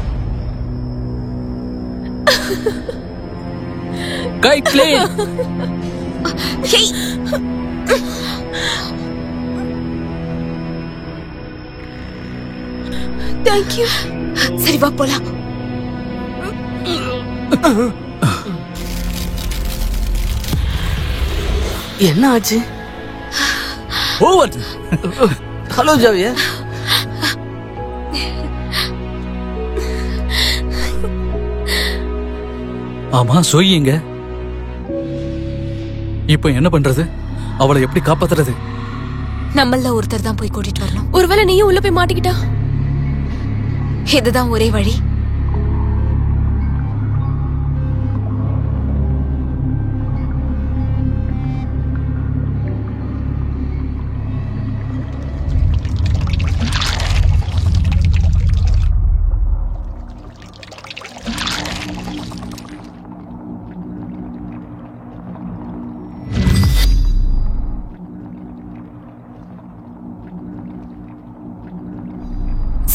Speaker 7: Guide plane.
Speaker 3: தேங்க்யூ. சரி வா போலாம்.
Speaker 9: என்ன ஆச்சு?
Speaker 7: ஓவர்.
Speaker 9: ஹலோ ஜாவியா.
Speaker 7: ஆமா, சோயிங்க. இப்போ என்ன பண்றது? அவளை எப்படி காப்பாத்துறது?
Speaker 3: நம்மள ஒருத்தர் தான் போய் கூட்டிட்டு வரணும்.
Speaker 8: ஒருவேளை நீயும் உள்ள போய் மாட்டிக்கிட்டா?
Speaker 3: இதுதான் ஒரே வழி.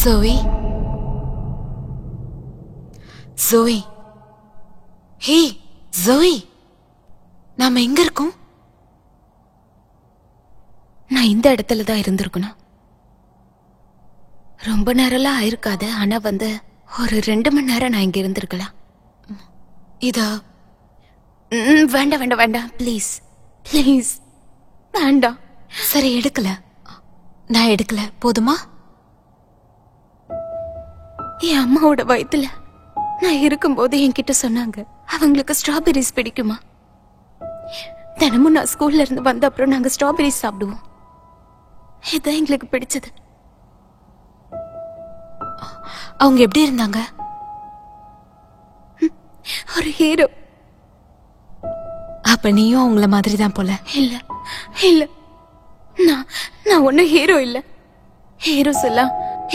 Speaker 3: Zoe. Zoe. Hey, Zoe. நாம எங்க இருக்கோம்? நான் இந்த இடத்துல தான் இருந்திருக்கணும். ரொம்ப நேரம்லாம் ஆயிருக்காது. ஆனா ஒரு 2 மணி நேரம் நான் இங்க இருந்திருக்கலாம். இதா வேண்டாம் வேண்டாம் வேண்டாம், ப்ளீஸ் ப்ளீஸ் வேண்டாம். சரி, எடுக்கல. நான் எடுக்கல, போதுமா? என் அம்மாவோட வயித்துல நான் இருக்கும்போது என்கிட்ட சொன்னாங்க, அவங்களுக்கு ஸ்ட்ராபெரிஸ் பிடிக்குமா. தினமும் நான் ஸ்கூல்ல இருந்து வந்த அப்புறம் நாங்க ஸ்ட்ராபெரிஸ் சாப்பிடுவோம். இதான் எங்களுக்கு பிடிச்சது. அவங்க எப்படி இருந்தாங்க? ஒரு ஹீரோ. அப்ப நீயும் அவங்கள மாதிரி தான் போல. இல்ல இல்ல, நான் ஒன்னும் ஹீரோ இல்ல. ஹீரோஸ் எல்லாம்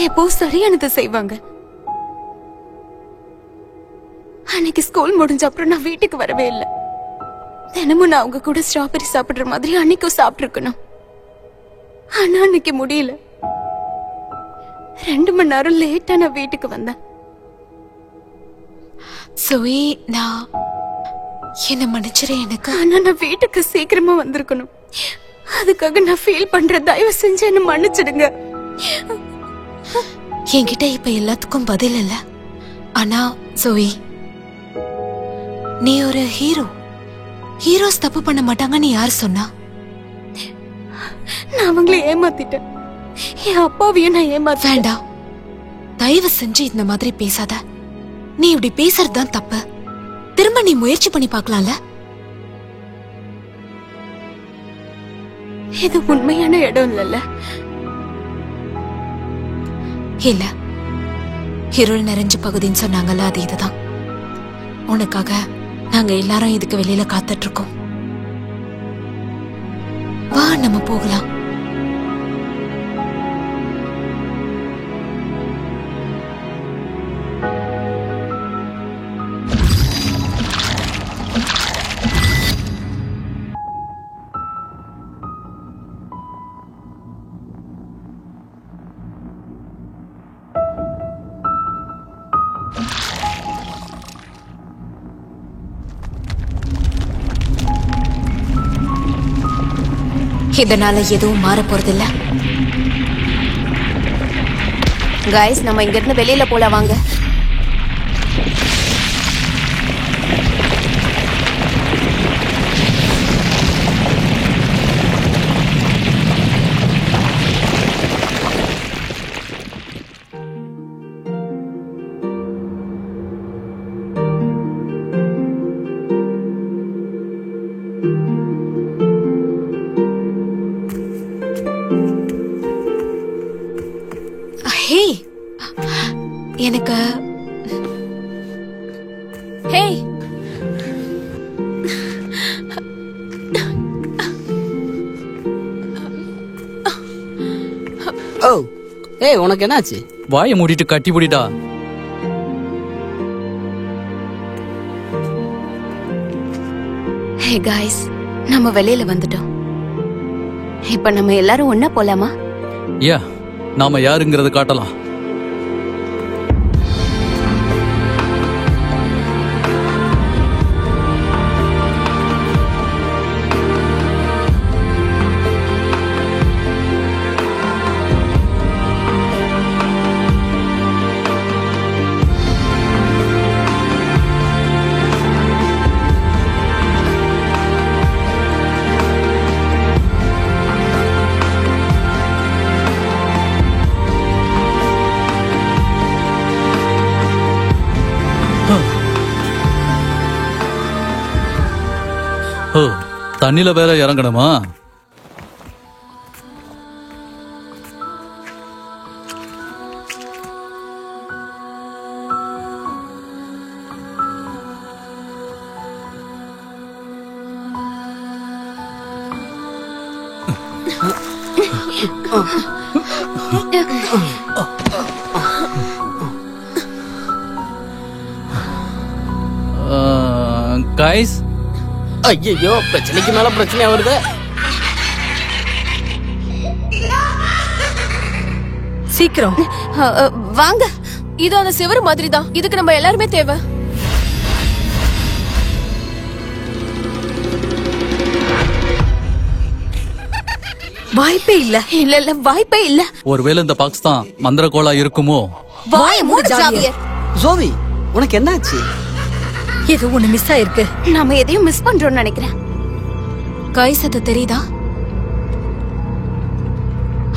Speaker 3: எப்போ சரியானதை செய்வாங்க. அன்னைக்கு ஸ்கூல் முடிஞ்ச அப்புறம் நான் வீட்டுக்கு வரவே இல்லை. தினமும் நான் அவங்க கூட ஸ்ட்ராபெரி சாப்பிடுற மாதிரி அன்னைக்கும் சாப்பிட்டு இருக்கணும். ஆனா அன்னைக்கு முடியல. 2 மணி நேரம் லேட்டா நான் வீட்டுக்கு வந்தேன். சோயி, நான் என்ன மன்னிச்சிரு எனக்கு. ஆனா நான் வீட்டுக்கு சீக்கிரமா வந்திருக்கணும். அதுக்காக நான் ஃபீல் பண்ற, தயவு செஞ்சு என்ன மன்னிச்சிடுங்க. என்கிட்ட இப்ப எல்லாத்துக்கும் பதில் இல்ல. ஆனா சோயி, நீ ஒரு ஹீரோ. ஹீரோஸ் தப்பு பண்ண மாட்டாங்கன்னு யார் சொன்னா? நான் அவங்களை ஏமாத்திட்டேன். என் அப்பாவையும் நான் ஏமாத்த. வேண்டாம், தயவு செஞ்சு இந்த மாதிரி பேசாத. நீ இப்படி பேசுறதுதான் தப்பு. திரும்ப நீ முயற்சி பண்ணி பார்க்கலாம்ல. இது உண்மையான இடம் இல்லல்ல. இல்ல, இருள் நிறைஞ்ச பகுதின்னு சொன்னாங்கல்ல, அது இதுதான். உனக்காக நாங்க எல்லாரும் இதுக்கு வெளியில காத்துட்டு இருக்கோம். வா, நம்ம போகலாம். இதனால எதுவும் மாற போறதில்ல. கைஸ், நம்ம இங்க இருந்து வெளியில போலாம் வாங்க. எனக்கு ஹேய்
Speaker 9: ஓ ஏய் உனக்கு என்னாச்சு?
Speaker 7: வாயை மூடிட்டு கட்டி பிடிடா.
Speaker 3: ஹே காய்ஸ், நம்ம வெளியில வந்துட்டோம். இப்ப நம்ம எல்லாரும் ஒன்னா போலாமா?
Speaker 7: யா, நாம யாருங்கறத காட்டலாம். ஓ, தண்ணில வேற இறங்கணுமா? கைஸ்,
Speaker 9: ஐயோ, பிரச்சனைக்கு மேல பிரச்சனை வருது.
Speaker 6: சீக்கிரம்
Speaker 8: வாங்க. இது அந்த சிவரு மாதிரி தான். இதுக்கு நம்ம எல்லாருமே தேவை.
Speaker 6: வாய்ப்பே இல்ல.
Speaker 3: இல்ல இல்ல, வாய்ப்பே இல்ல.
Speaker 7: ஒருவேளை இந்த பாக்ஸ் தான் மந்திரக்கோளா இருக்குமோ?
Speaker 3: வாய மூடு ஜாவியர்.
Speaker 9: ஜோவி, உனக்கு என்னாச்சு?
Speaker 6: ஏதோ ஒண்ணு மிஸ் ஆயிருக்கு.
Speaker 3: நாம எதையும் மிஸ் பண்றோம்னு நினைக்கிறேன். காய்ஸ், அது தெரியுதா?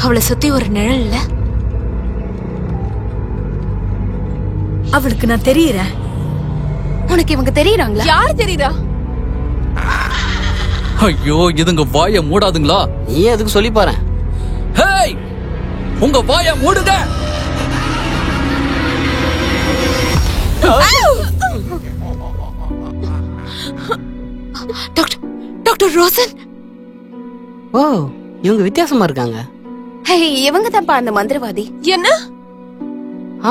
Speaker 3: அவளை சுத்தி ஒரு நிழல் இல்ல?
Speaker 6: அவளுக்கு நான் தெரியறேன்.
Speaker 3: உனக்கு இவங்க தெரியறாங்களா?
Speaker 8: யார் தெரியுறா?
Speaker 7: ஐயோ, இதுங்க வாயை மூடாதுங்களா?
Speaker 9: நீ அதுக்கு சொல்லி பாரு.
Speaker 7: ஹேய், உங்க வாயை மூடுங்க.
Speaker 3: டாக்டர் ரோசன்.
Speaker 9: ஓ, இவங்க வித்தியாசமா இருக்காங்க.
Speaker 3: ஹே, இவங்க தான்ப்பா அந்த மந்திரவாதி.
Speaker 8: என்ன?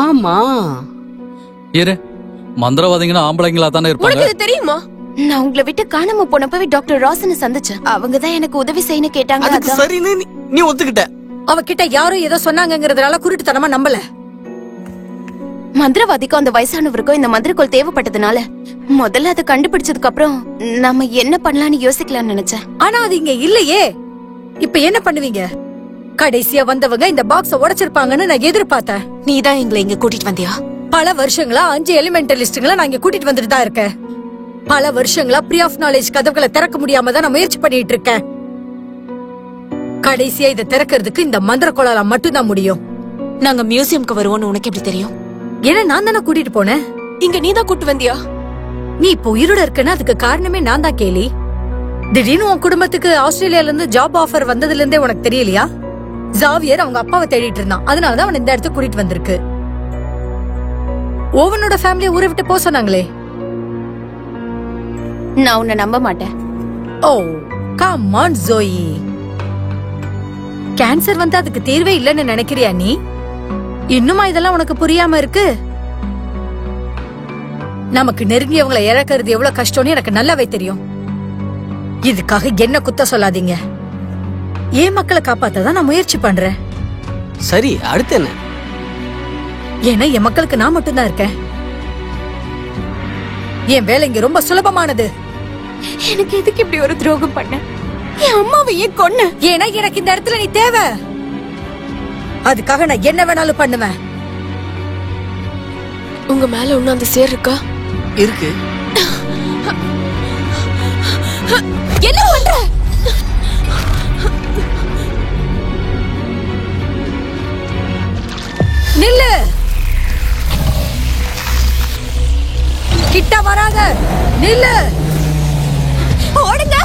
Speaker 9: ஆமா.
Speaker 7: இரு, மந்திரவாதிங்கன்னா ஆம்பளைங்களா தானே இருப்பாங்க.
Speaker 8: உனக்கு இது தெரியுமா?
Speaker 3: நான் உங்களை விட்டு காணாம போனப்பவே டாக்டர் ரோசனை சந்திச்சேன். அவங்க தான் எனக்கு உதவி செய்யணும் கேட்டாங்க.
Speaker 9: அதுக்கு சரின்னு நீ ஒத்துக்கிட்ட.
Speaker 6: அவகிட்ட யாரும் ஏதோ சொன்னாங்கங்கறதுனால குருட்டுத்தனமா நம்பல.
Speaker 3: மந்திரவாதிக்கும் அந்த வயசானவருக்கும் இந்த மந்திரக்கோள் தேவைப்பட்டதுனால முதல்ல அதை கண்டுபிடிச்சதுக்கு அப்புறம் நம்ம என்ன பண்ணலாம்னு யோசிக்கலாம்னு நினைச்சேன்.
Speaker 6: ஆனா அது இங்க இல்லையே. இப்ப என்ன பண்ணுவீங்க? கடைசியா வந்தவங்க இந்த பாக்ஸ உடைச்சிருப்பாங்கன்னு நான் எதிர்பார்த்தேன்.
Speaker 3: நீ தான் எங்களை இங்க கூட்டிட்டு வந்தியா?
Speaker 6: பல வருஷங்களா 5 எலிமெண்டலிஸ்டுகளை நான் இங்க கூட்டிட்டு வந்துட்டு தான் இருக்கேன். பல வருஷங்களா ப்ரீ ஆஃப் நாலேஜ் கதவுகளை திறக்க முடியாம தான் நான் முயற்சி பண்ணிட்டு இருக்கேன். கடைசியா இதை திறக்கிறதுக்கு இந்த மந்திரக்கோளால மட்டும்தான் முடியும்.
Speaker 3: நாங்க மியூசியம்க்கு வருவோம்னு உனக்கு எப்படி தெரியும்?
Speaker 6: ஏன்னா நான் தானே கூட்டிட்டு போனேன்.
Speaker 8: இங்க நீ தான் கூட்டு வந்தியா?
Speaker 6: நீ இப்போ உயிரோட இருக்கன்னா அதுக்கு காரணமே நான் தான் கேலி. திடீர்னு உன் குடும்பத்துக்கு ஆஸ்திரேலியால இருந்து ஜாப் ஆஃபர் வந்ததுல இருந்தே உனக்கு தெரியலையா? ஜாவியர் அவங்க அப்பாவை தேடிட்டு இருந்தான். அதனாலதான் அவன் இந்த இடத்துக்கு கூட்டிட்டு வந்திருக்கு. ஓவனோட ஃபேமிலியை ஊரை விட்டு போக சொன்னாங்களே.
Speaker 3: நான் உன்னை நம்ப மாட்டேன்.
Speaker 6: ஓ, கம் ஆன் ஜோயி. கேன்சர் வந்து அதுக்கு தீர்வே இல்லைன்னு நினைக்கிறியா நீ? இன்னுமா இதெல்லாம் உனக்கு புரியாம இருக்கு? நமக்கு நெருங்கியவங்களை இழக்கிறது எவ்வளவு கஷ்டம்னு எனக்கு நல்லாவே தெரியும். இதுக்காக என்ன குத்த சொல்லாதீங்க. ஏன் மக்களை காப்பாத்ததான் நான் முயற்சி பண்றேன்.
Speaker 9: சரி, அடுத்து என்ன?
Speaker 6: ஏன்னா என் மக்களுக்கு நான் மட்டும்தான் இருக்கேன். என் வேலை இங்க ரொம்ப சுலபமானது.
Speaker 3: எனக்கு எதுக்கு இப்படி ஒரு துரோகம் பண்ண? என் அம்மாவை ஏன் கொன்ன?
Speaker 6: ஏன்னா எனக்கு இந்த இடத்துல நீ தேவை. அதுக்காக நான் என்ன வேணாலும் பண்ணுவேன்.
Speaker 8: உங்க மேல ஒண்ணு அந்த சேர் இருக்கா?
Speaker 9: இருக்கு.
Speaker 8: என்ன பண்ற?
Speaker 6: நில்லு. கிட்ட வராத. நில்லு.
Speaker 3: ஓடுங்க.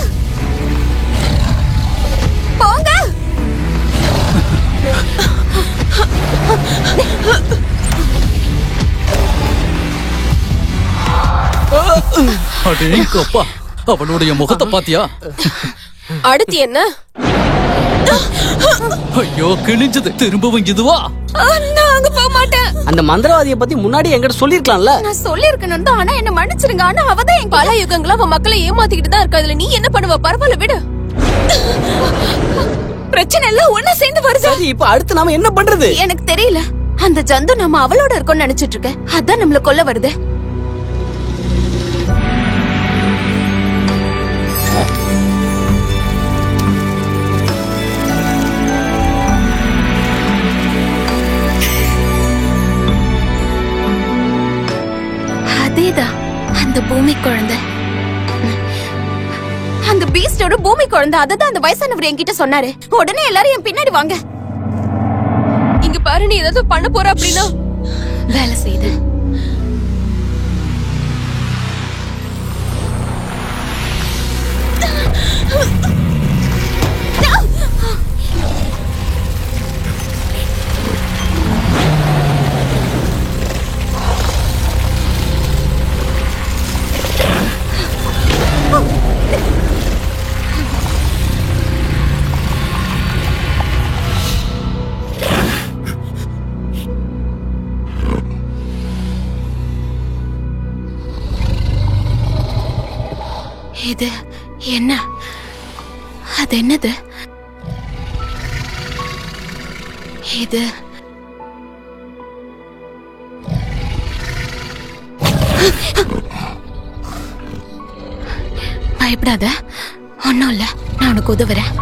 Speaker 3: போங்க.
Speaker 7: அடேங்கப்பா, அவளுடைய முகத்தை பாத்தியா?
Speaker 8: அடுத்து என்ன?
Speaker 7: ஐயோ கிழிஞ்சது. திரும்பவும் இதுவா?
Speaker 3: நான் அங்க போக மாட்டேன்.
Speaker 9: அந்த மந்திரவாதியை பத்தி முன்னாடி என்கிட்ட சொல்லிருக்கலாம்ல.
Speaker 3: நான் சொல்லிருக்கணும் தான், ஆனா என்ன மன்னிச்சிருங்க. ஆனா அவதான்
Speaker 8: பல யுகங்களா அவன் மக்களை ஏமாத்திக்கிட்டு தான் இருக்கா. இதுல நீ என்ன பண்ணுவ? பரவாயில்ல விடு.
Speaker 3: பிரச்சனை எல்லாம் ஒண்ணா சேர்ந்து வருது.
Speaker 9: சரி, இப்ப அடுத்து நாம என்ன பண்றது?
Speaker 3: எனக்கு தெரியல. அந்த ஜந்து நம்ம அவளோட இருக்கோம்னு நினைச்சிட்டு இருக்க. அதான் நம்மள கொல்ல வருது. அதேதான் அந்த பூமி குழந்தை, அந்த பீஸ்டோட பூமி குழந்தை. அததான் அந்த வயசானவர் என்கிட்ட சொன்னாரு. உடனே எல்லாரும் என் பின்னாடி வாங்க.
Speaker 8: இங்க பாரு, நீ ஏதாவது பண்ண போற அப்படின்னா
Speaker 3: வேலை செய்து இது என்ன? அது என்னது? இது பயப்படாத, ஒன்னும் இல்ல. நான் உனக்கு உதவுறேன்.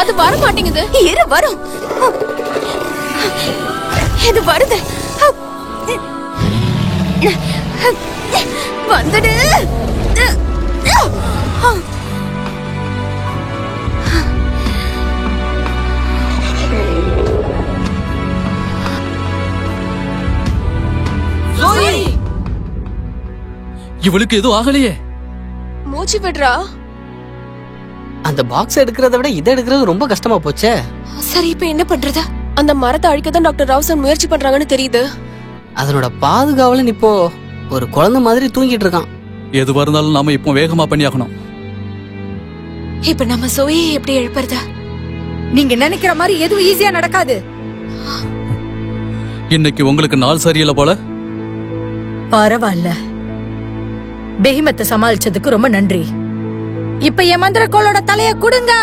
Speaker 8: அது வர மாட்டேங்குது.
Speaker 3: இரு, வரும். இது வருது. வந்துடு.
Speaker 7: இவளுக்கு எதுவும் ஆகலையே.
Speaker 8: மூச்சு விடுறா.
Speaker 9: அந்த பாக்ஸ் எடுக்கிறத விட இதை எடுக்கிறது ரொம்ப கஷ்டமா போச்சே.
Speaker 8: சரி, இப்ப என்ன பண்றது? அந்த மரத்தை அழிக்கதான் டாக்டர் ராவ்சன் முயற்சி பண்றாங்கன்னு தெரியுது.
Speaker 9: அதனோட பாதுகாவலன் இப்போ ஒரு குழந்தை மாதிரி தூங்கிட்டு இருக்கான்.
Speaker 7: எதுவா இருந்தாலும் நாம இப்போ வேகமா பண்ணியாகணும்.
Speaker 3: இப்ப நம்ம சோயை எப்படி எழுப்புறதா?
Speaker 6: நீங்க நினைக்கிற மாதிரி எதுவும் ஈஸியா நடக்காது.
Speaker 7: இன்னைக்கு உங்களுக்கு நாள் சரியில்லை போல.
Speaker 6: பரவாயில்ல, பெஹிமத்தை சமாளிச்சதுக்கு ரொம்ப நன்றி. இப்ப என் மந்திரக்கோளோட தலைய கொடுங்க.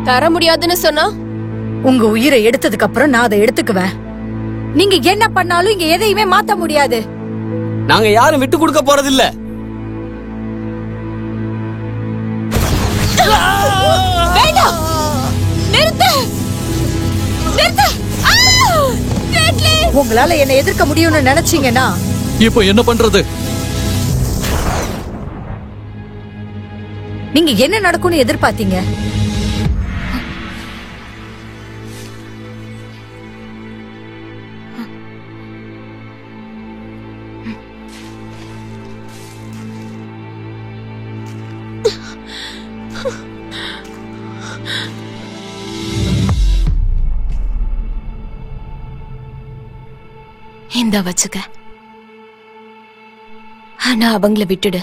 Speaker 8: தர முடியாதுன்னு சொன்னா
Speaker 6: உங்க உயிரை எடுத்ததுக்கு அப்புறம் நான் அதை எடுத்துக்குவேன். நீங்க என்ன பண்ணாலும் இங்க எதையுமே மாத்த முடியாது.
Speaker 9: நாங்க யாரும் விட்டு கொடுக்க போறதில்ல.
Speaker 3: வேண்டாம், நிறுத்து, நிறுத்து.
Speaker 6: உங்களால என்ன எதிர்க்க முடியும்னு நினைச்சீங்கன்னா
Speaker 7: இப்போ என்ன பண்றது?
Speaker 6: நீங்க என்ன நடக்கும்னு எதிர்பார்த்தீங்க?
Speaker 3: இந்த வச்சுக்க. ஆனா அவங்கள விட்டுடு.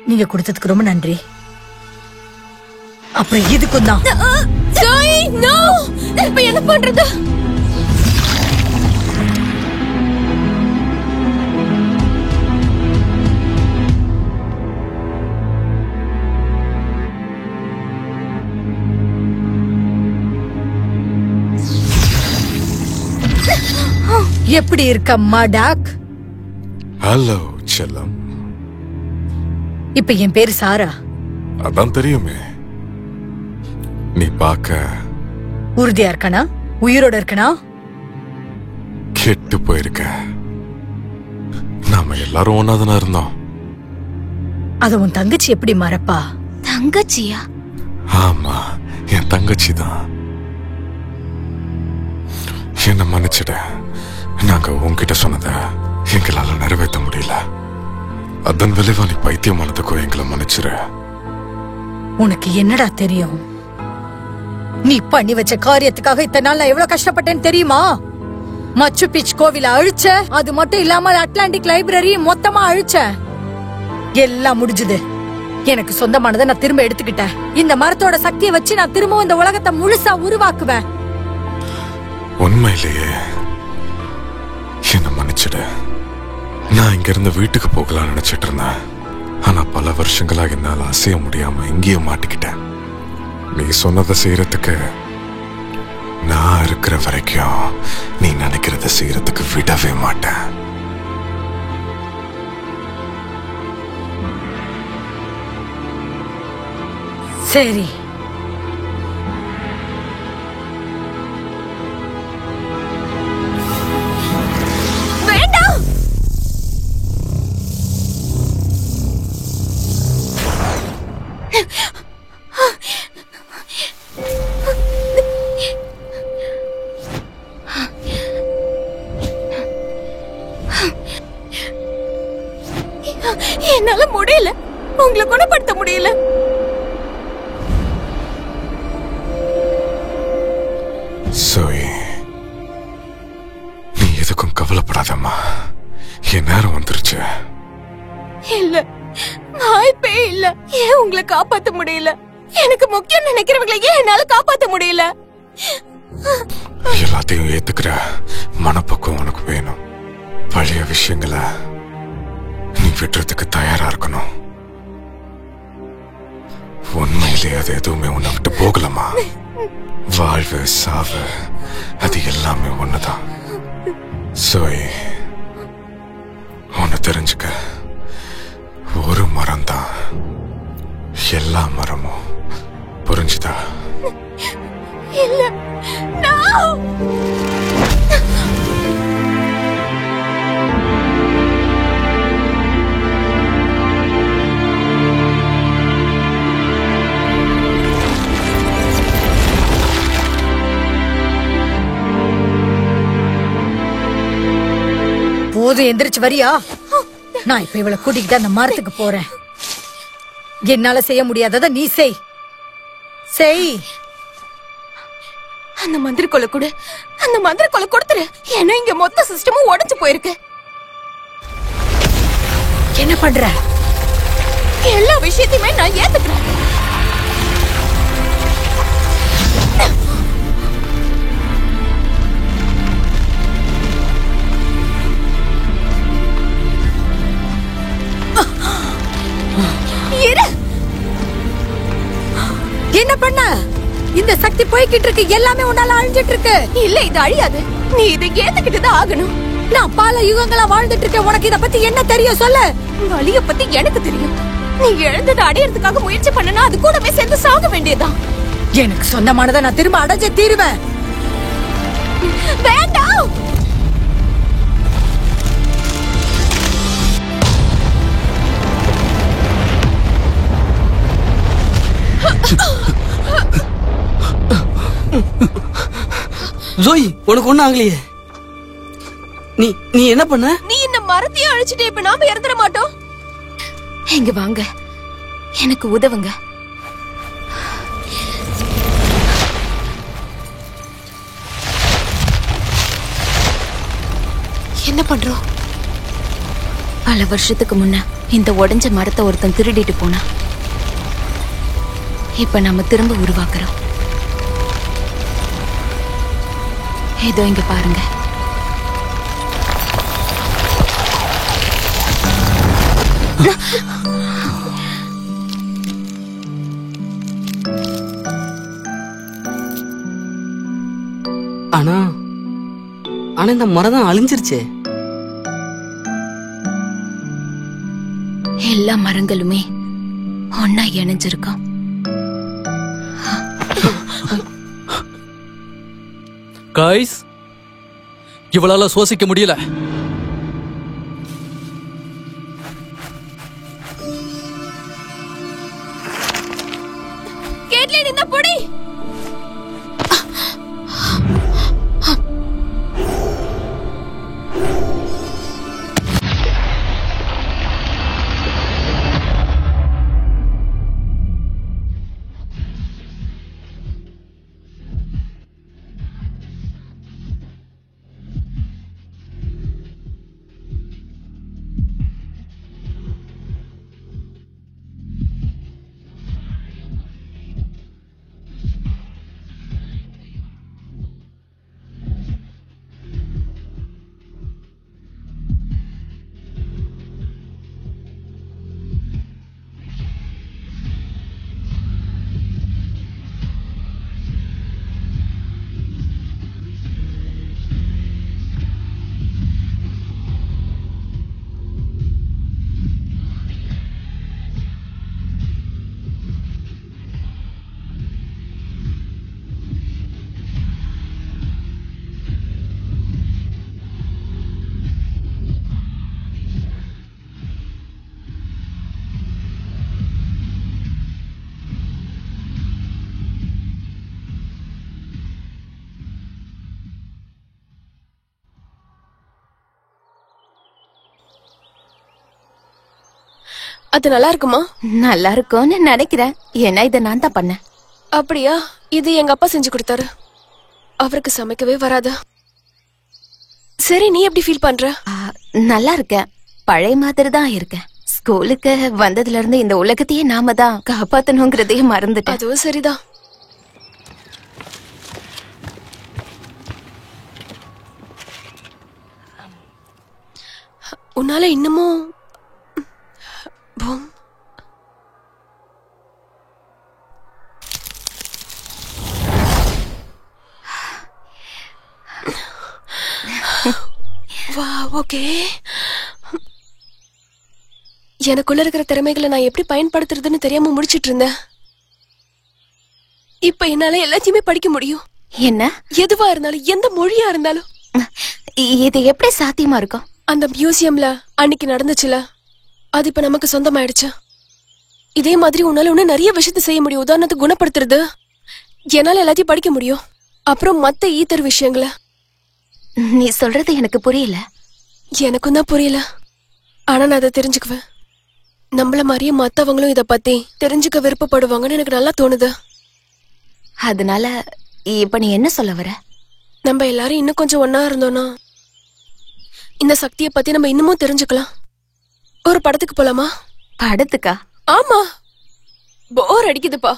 Speaker 6: நீங்க கொடுத்ததுக்கு ரொம்ப நன்றி. அப்புறம் இதுக்கும் தான்.
Speaker 3: இப்ப என்ன பண்றது?
Speaker 6: எப்படி இருக்க மாடாக்?
Speaker 5: ஹலோ செல்லம்.
Speaker 6: இப்ப என் பேரு சாரா.
Speaker 5: அதான் தெரியுமே. நீ பார்க்க
Speaker 6: உறுதியா இருக்கனா? உயிரோட இருக்கனா?
Speaker 5: கெட்டு போயிருக்க. நாம எல்லாரும் ஒன்னாதானே இருந்தோம்.
Speaker 6: அத உன் தங்கச்சி எப்படி மறப்பா?
Speaker 3: தங்கச்சியா?
Speaker 5: ஆமா, என் தங்கச்சி தான். என்ன மன்னிச்சிட. நாங்க உன்கிட்ட சொன்னத எங்களால நிறைவேற்ற முடியல. அதன் விளைவா நீ பைத்தியமானதுக்கும் எங்களை மன்னிச்சிரு.
Speaker 6: உனக்கு என்னடா தெரியும்? நீ பண்ணி வச்ச காரியத்துக்காக இத்தனை நாள் நான் எவ்வளவு கஷ்டப்பட்டேன்னு தெரியுமா? மச்சு பிச் கோவில அழிச்ச, அது மட்டும் இல்லாம அட்லாண்டிக் லைப்ரரி மொத்தமா அழிச்ச. எல்லாம் முடிஞ்சது. எனக்கு சொந்தமானதை நான் திரும்ப எடுத்துக்கிட்டேன். இந்த மரத்தோட சக்தியை வச்சு நான் திரும்பவும் இந்த உலகத்தை முழுசா உருவாக்குவேன்.
Speaker 5: உண்மையிலேயே என்ன மன்னிச்சிடு. நான் இங்க இருந்து வீட்டுக்கு போகலாம்னு நினைச்சிட்டு இருந்தேன். ஆனா பல வருஷங்களா என்னால அசைய முடியாம இங்கேயே மாட்டிக்கிட்டேன். நீ சொன்னதை செய்யறதுக்கு நான் இருக்கிற வரைக்கும் நீ நினைக்கிறத செய்யறதுக்கு விடவே மாட்டேன்.
Speaker 6: சரி,
Speaker 3: வேண்டாம். என்னால முடியல, உங்களை குணப்படுத்த முடியல.
Speaker 5: சோய், நீ எதுக்கும் கவலைப்படாதம்மா. என் நேரம் வந்துருச்சு.
Speaker 3: இல்ல, வாய்ப்பே இல்ல. ஏன் உங்களை காப்பாத்த முடியல? எனக்கு முக்கியம் நினைக்கிறவங்களை ஏன் என்னால காப்பாத்த முடியல?
Speaker 5: எல்லாத்தையும் ஏத்துக்கிற மனப்பக்குவம் உனக்கு வேணும். பழைய விஷயங்களை நீ விட்டுறதுக்கு தயாரா இருக்கணும். உண்மையிலே அது எதுவுமே உன்னை விட்டு போகலமா. வாழ்வு சாவு அது எல்லாமே ஒண்ணுதான். சோய், உன்னை தெரிஞ்சுக்க, ஒரு மரம் தான் எல்லா மரமும். புரிஞ்சுதா?
Speaker 3: இல்ல,
Speaker 6: போதும், எந்திரிச்சு வரியா? நான் இப்ப இவளை கூட்டிக்கிட்டு அந்த மரத்துக்கு போறேன். என்னால செய்ய முடியாதத நீ செய்.
Speaker 3: அந்த மந்திர கொலை கூட, அந்த மந்திர கொலை கொடுத்துரு. ஏன்னா இங்க மொத்த சிஸ்டமும் உடைஞ்சு போயிருக்கு.
Speaker 6: என்ன பண்ற?
Speaker 3: எல்லா விஷயத்தையுமே நான் ஏத்துக்கிறேன்.
Speaker 6: என்ன பண்ண? இந்த சக்தி போய்கிட்டு இருக்கு. எல்லாமே உன்னால அழிஞ்சிட்டு இருக்கு.
Speaker 3: இல்ல, இது அழியாது. நீ இதை ஏத்துக்கிட்டு தான் ஆகணும்.
Speaker 6: நான் பல யுகங்களா வாழ்ந்துட்டு இருக்கேன். உனக்கு இத பத்தி என்ன தெரியும் சொல்லு.
Speaker 3: வலிய பத்தி எனக்கு தெரியும். நீ இழந்ததை அடையறதுக்காக முயற்சி பண்ணனா அது கூடவே சேர்ந்து சாக வேண்டியதுதான்.
Speaker 6: எனக்கு சொந்தமானதை நான் திரும்ப அடைஞ்சே தீருவேன்.
Speaker 3: வேண்டாம்.
Speaker 9: ஜோய், உனக்கு ஒண்ணும் ஆகலையே. நீ என்ன பண்ண?
Speaker 3: நீ இந்த மரத்தையே அழிச்சிட்டு இப்ப நாம இறந்துட மாட்டோம். எங்க வாங்க, எனக்கு உதவுங்க. என்ன பண்றோம்? பல வருஷத்துக்கு முன்ன இந்த உடைஞ்ச மரத்தை ஒருத்தன் திருடிட்டு போனா. இப்ப நாம திரும்ப உருவாக்குறோம். ஏதோ இங்க பாருங்க.
Speaker 9: ஆனா இந்த மரம் தான் அழிஞ்சிருச்சே.
Speaker 3: எல்லா மரங்களுமே ஒன்னா இணைஞ்சிருக்கும்.
Speaker 7: காய்ஸ், இவளால சுவாசிக்க முடியல.
Speaker 3: கேட்லின், இந்த பொடி.
Speaker 8: அது நல்லா இருக்குமா?
Speaker 3: நல்லா இருக்கும்னு நினைக்கிறேன். ஏன்னா இதை நான் தான் பண்ணேன்.
Speaker 8: அப்படியா? இது எங்க அப்பா செஞ்சு கொடுத்தாரு. அவருக்கு சமைக்கவே வராது. சரி, நீ எப்படி ஃபீல் பண்ற?
Speaker 3: நல்லா இருக்கேன். பழைய மாதிரி தான் இருக்கேன். ஸ்கூலுக்கு வந்ததுல இருந்து இந்த உலகத்தையே நாம தான் காப்பாத்தணுங்கிறதையே மறந்துட்டேன்.
Speaker 8: அதுவும் சரிதான். உன்னால இன்னமும் ஓகே. எனக்குள்ள இருக்கிற திறமைகளை நான் எப்படி பயன்படுத்துறதுன்னு தெரியாம முடிச்சிட்டு இருந்தேன். இப்ப என்னால எல்லாத்தையுமே படிக்க முடியும்.
Speaker 3: என்ன?
Speaker 8: எதுவா இருந்தாலும், எந்த மொழியா இருந்தாலும்.
Speaker 3: இது எப்படி சாத்தியமா இருக்கும்?
Speaker 8: அந்த மியூசியம்ல அன்னைக்கு நடந்துச்சுல, அது இப்ப நமக்கு சொந்தமாயிடுச்சு. இதே மாதிரி உன்னால இன்னும் நிறைய விஷயத்த செய்ய முடியும். உதாரணத்துக்கு குணப்படுத்துறது. என்னால எல்லாத்தையும் படிக்க முடியும். அப்புறம் மத்த ஈத்தர் விஷயங்களை.
Speaker 3: நீ சொல்றது எனக்கு புரியல.
Speaker 8: எனக்கும் தான் புரியல. ஆனா நான் அதை தெரிஞ்சுக்குவேன். நம்மள மாதிரியே மத்தவங்களும் இத பத்தி தெரிஞ்சுக்க விருப்பப்படுவாங்கன்னு எனக்கு நல்லா தோணுது.
Speaker 3: அதனால இப்ப நீ என்ன சொல்ல வர?
Speaker 8: நம்ம எல்லாரும் இன்னும் கொஞ்சம் ஒன்னா இருந்தோம்னா இந்த சக்தியை பத்தி நம்ம இன்னமும் தெரிஞ்சுக்கலாம். ஒரு படத்துக்கு போலாமா?
Speaker 3: படத்துக்கா?
Speaker 8: ஆமா, போர் அடிக்குதுப்பா.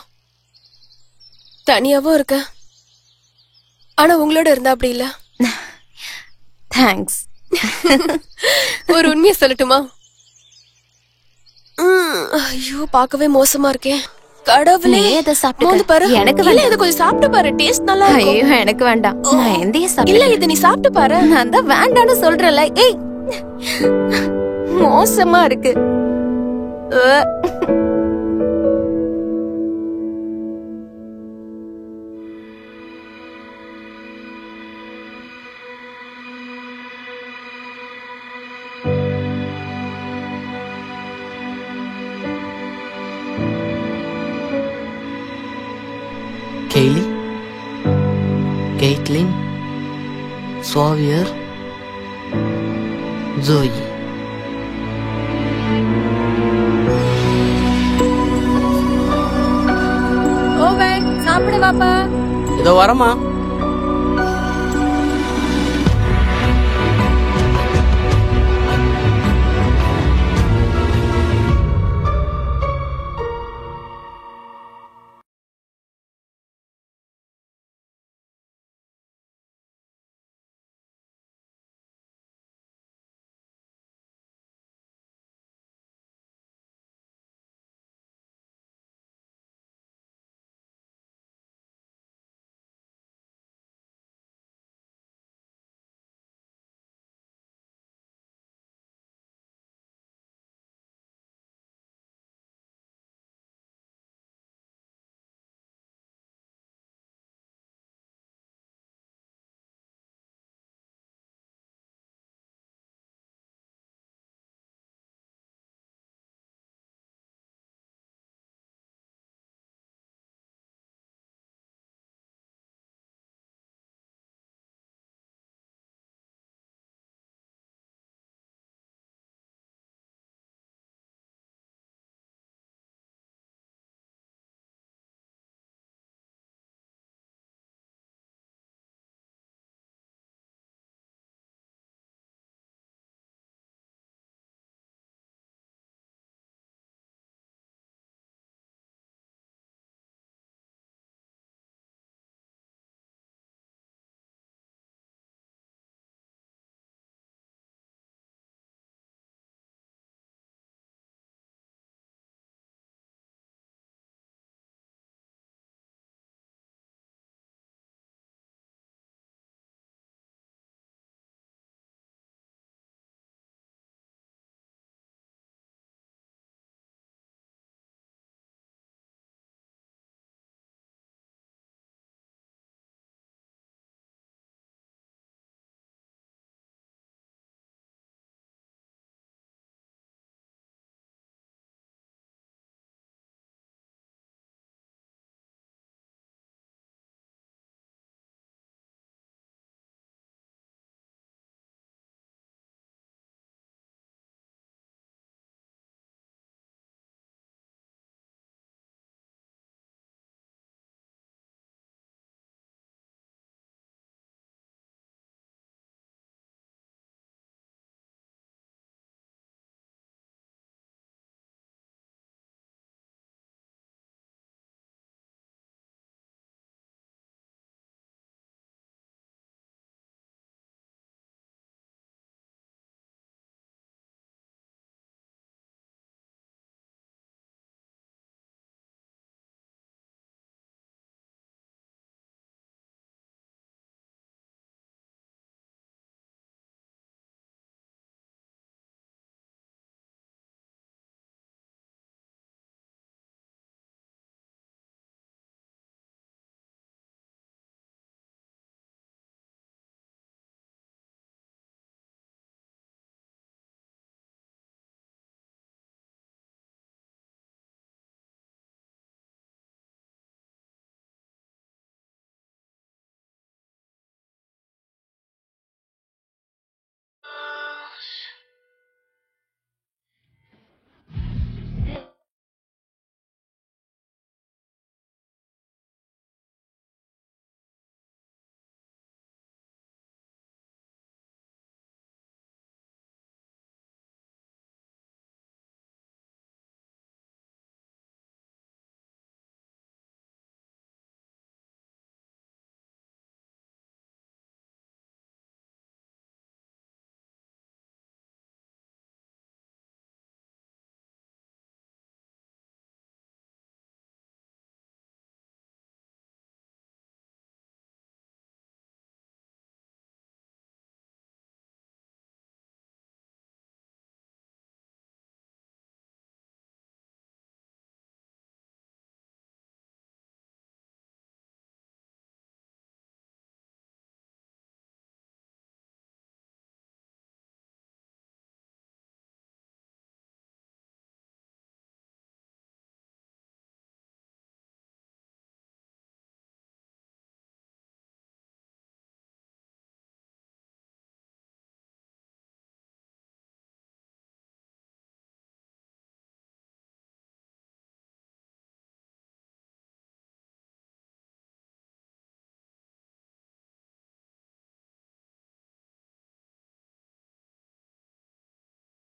Speaker 8: தனியாவும் இருக்க. ஆனா உங்களோட இருந்தா அப்படி இல்ல.
Speaker 3: தேங்க்ஸ்.
Speaker 8: ஒரு உண்மையை சொல்லட்டுமா? ஐயோ, பார்க்கவே மோசமா இருக்கேன். கடவுளே,
Speaker 3: இத சாப்பிட்டு
Speaker 8: பாரு.
Speaker 3: எனக்கு
Speaker 8: இல்ல, இத கொஞ்சம் சாப்பிட்டு பாரு. டேஸ்ட் நல்லா இருக்கும்.
Speaker 3: ஐயோ, எனக்கு வேண்டாம். நான் எந்தைய சாப்பிட்டு.
Speaker 8: இல்ல, இத நீ சாப்பிட்டு பாரு.
Speaker 3: நான் தான் வேண்டாம்னு சொல்றல. ஏய், மோசமா இருக்கு.
Speaker 9: Kaylee, Caitlin, Xavier, Zoe.
Speaker 6: Owen, சாப்பிடு வாப்பா.
Speaker 9: இதோ வரமா.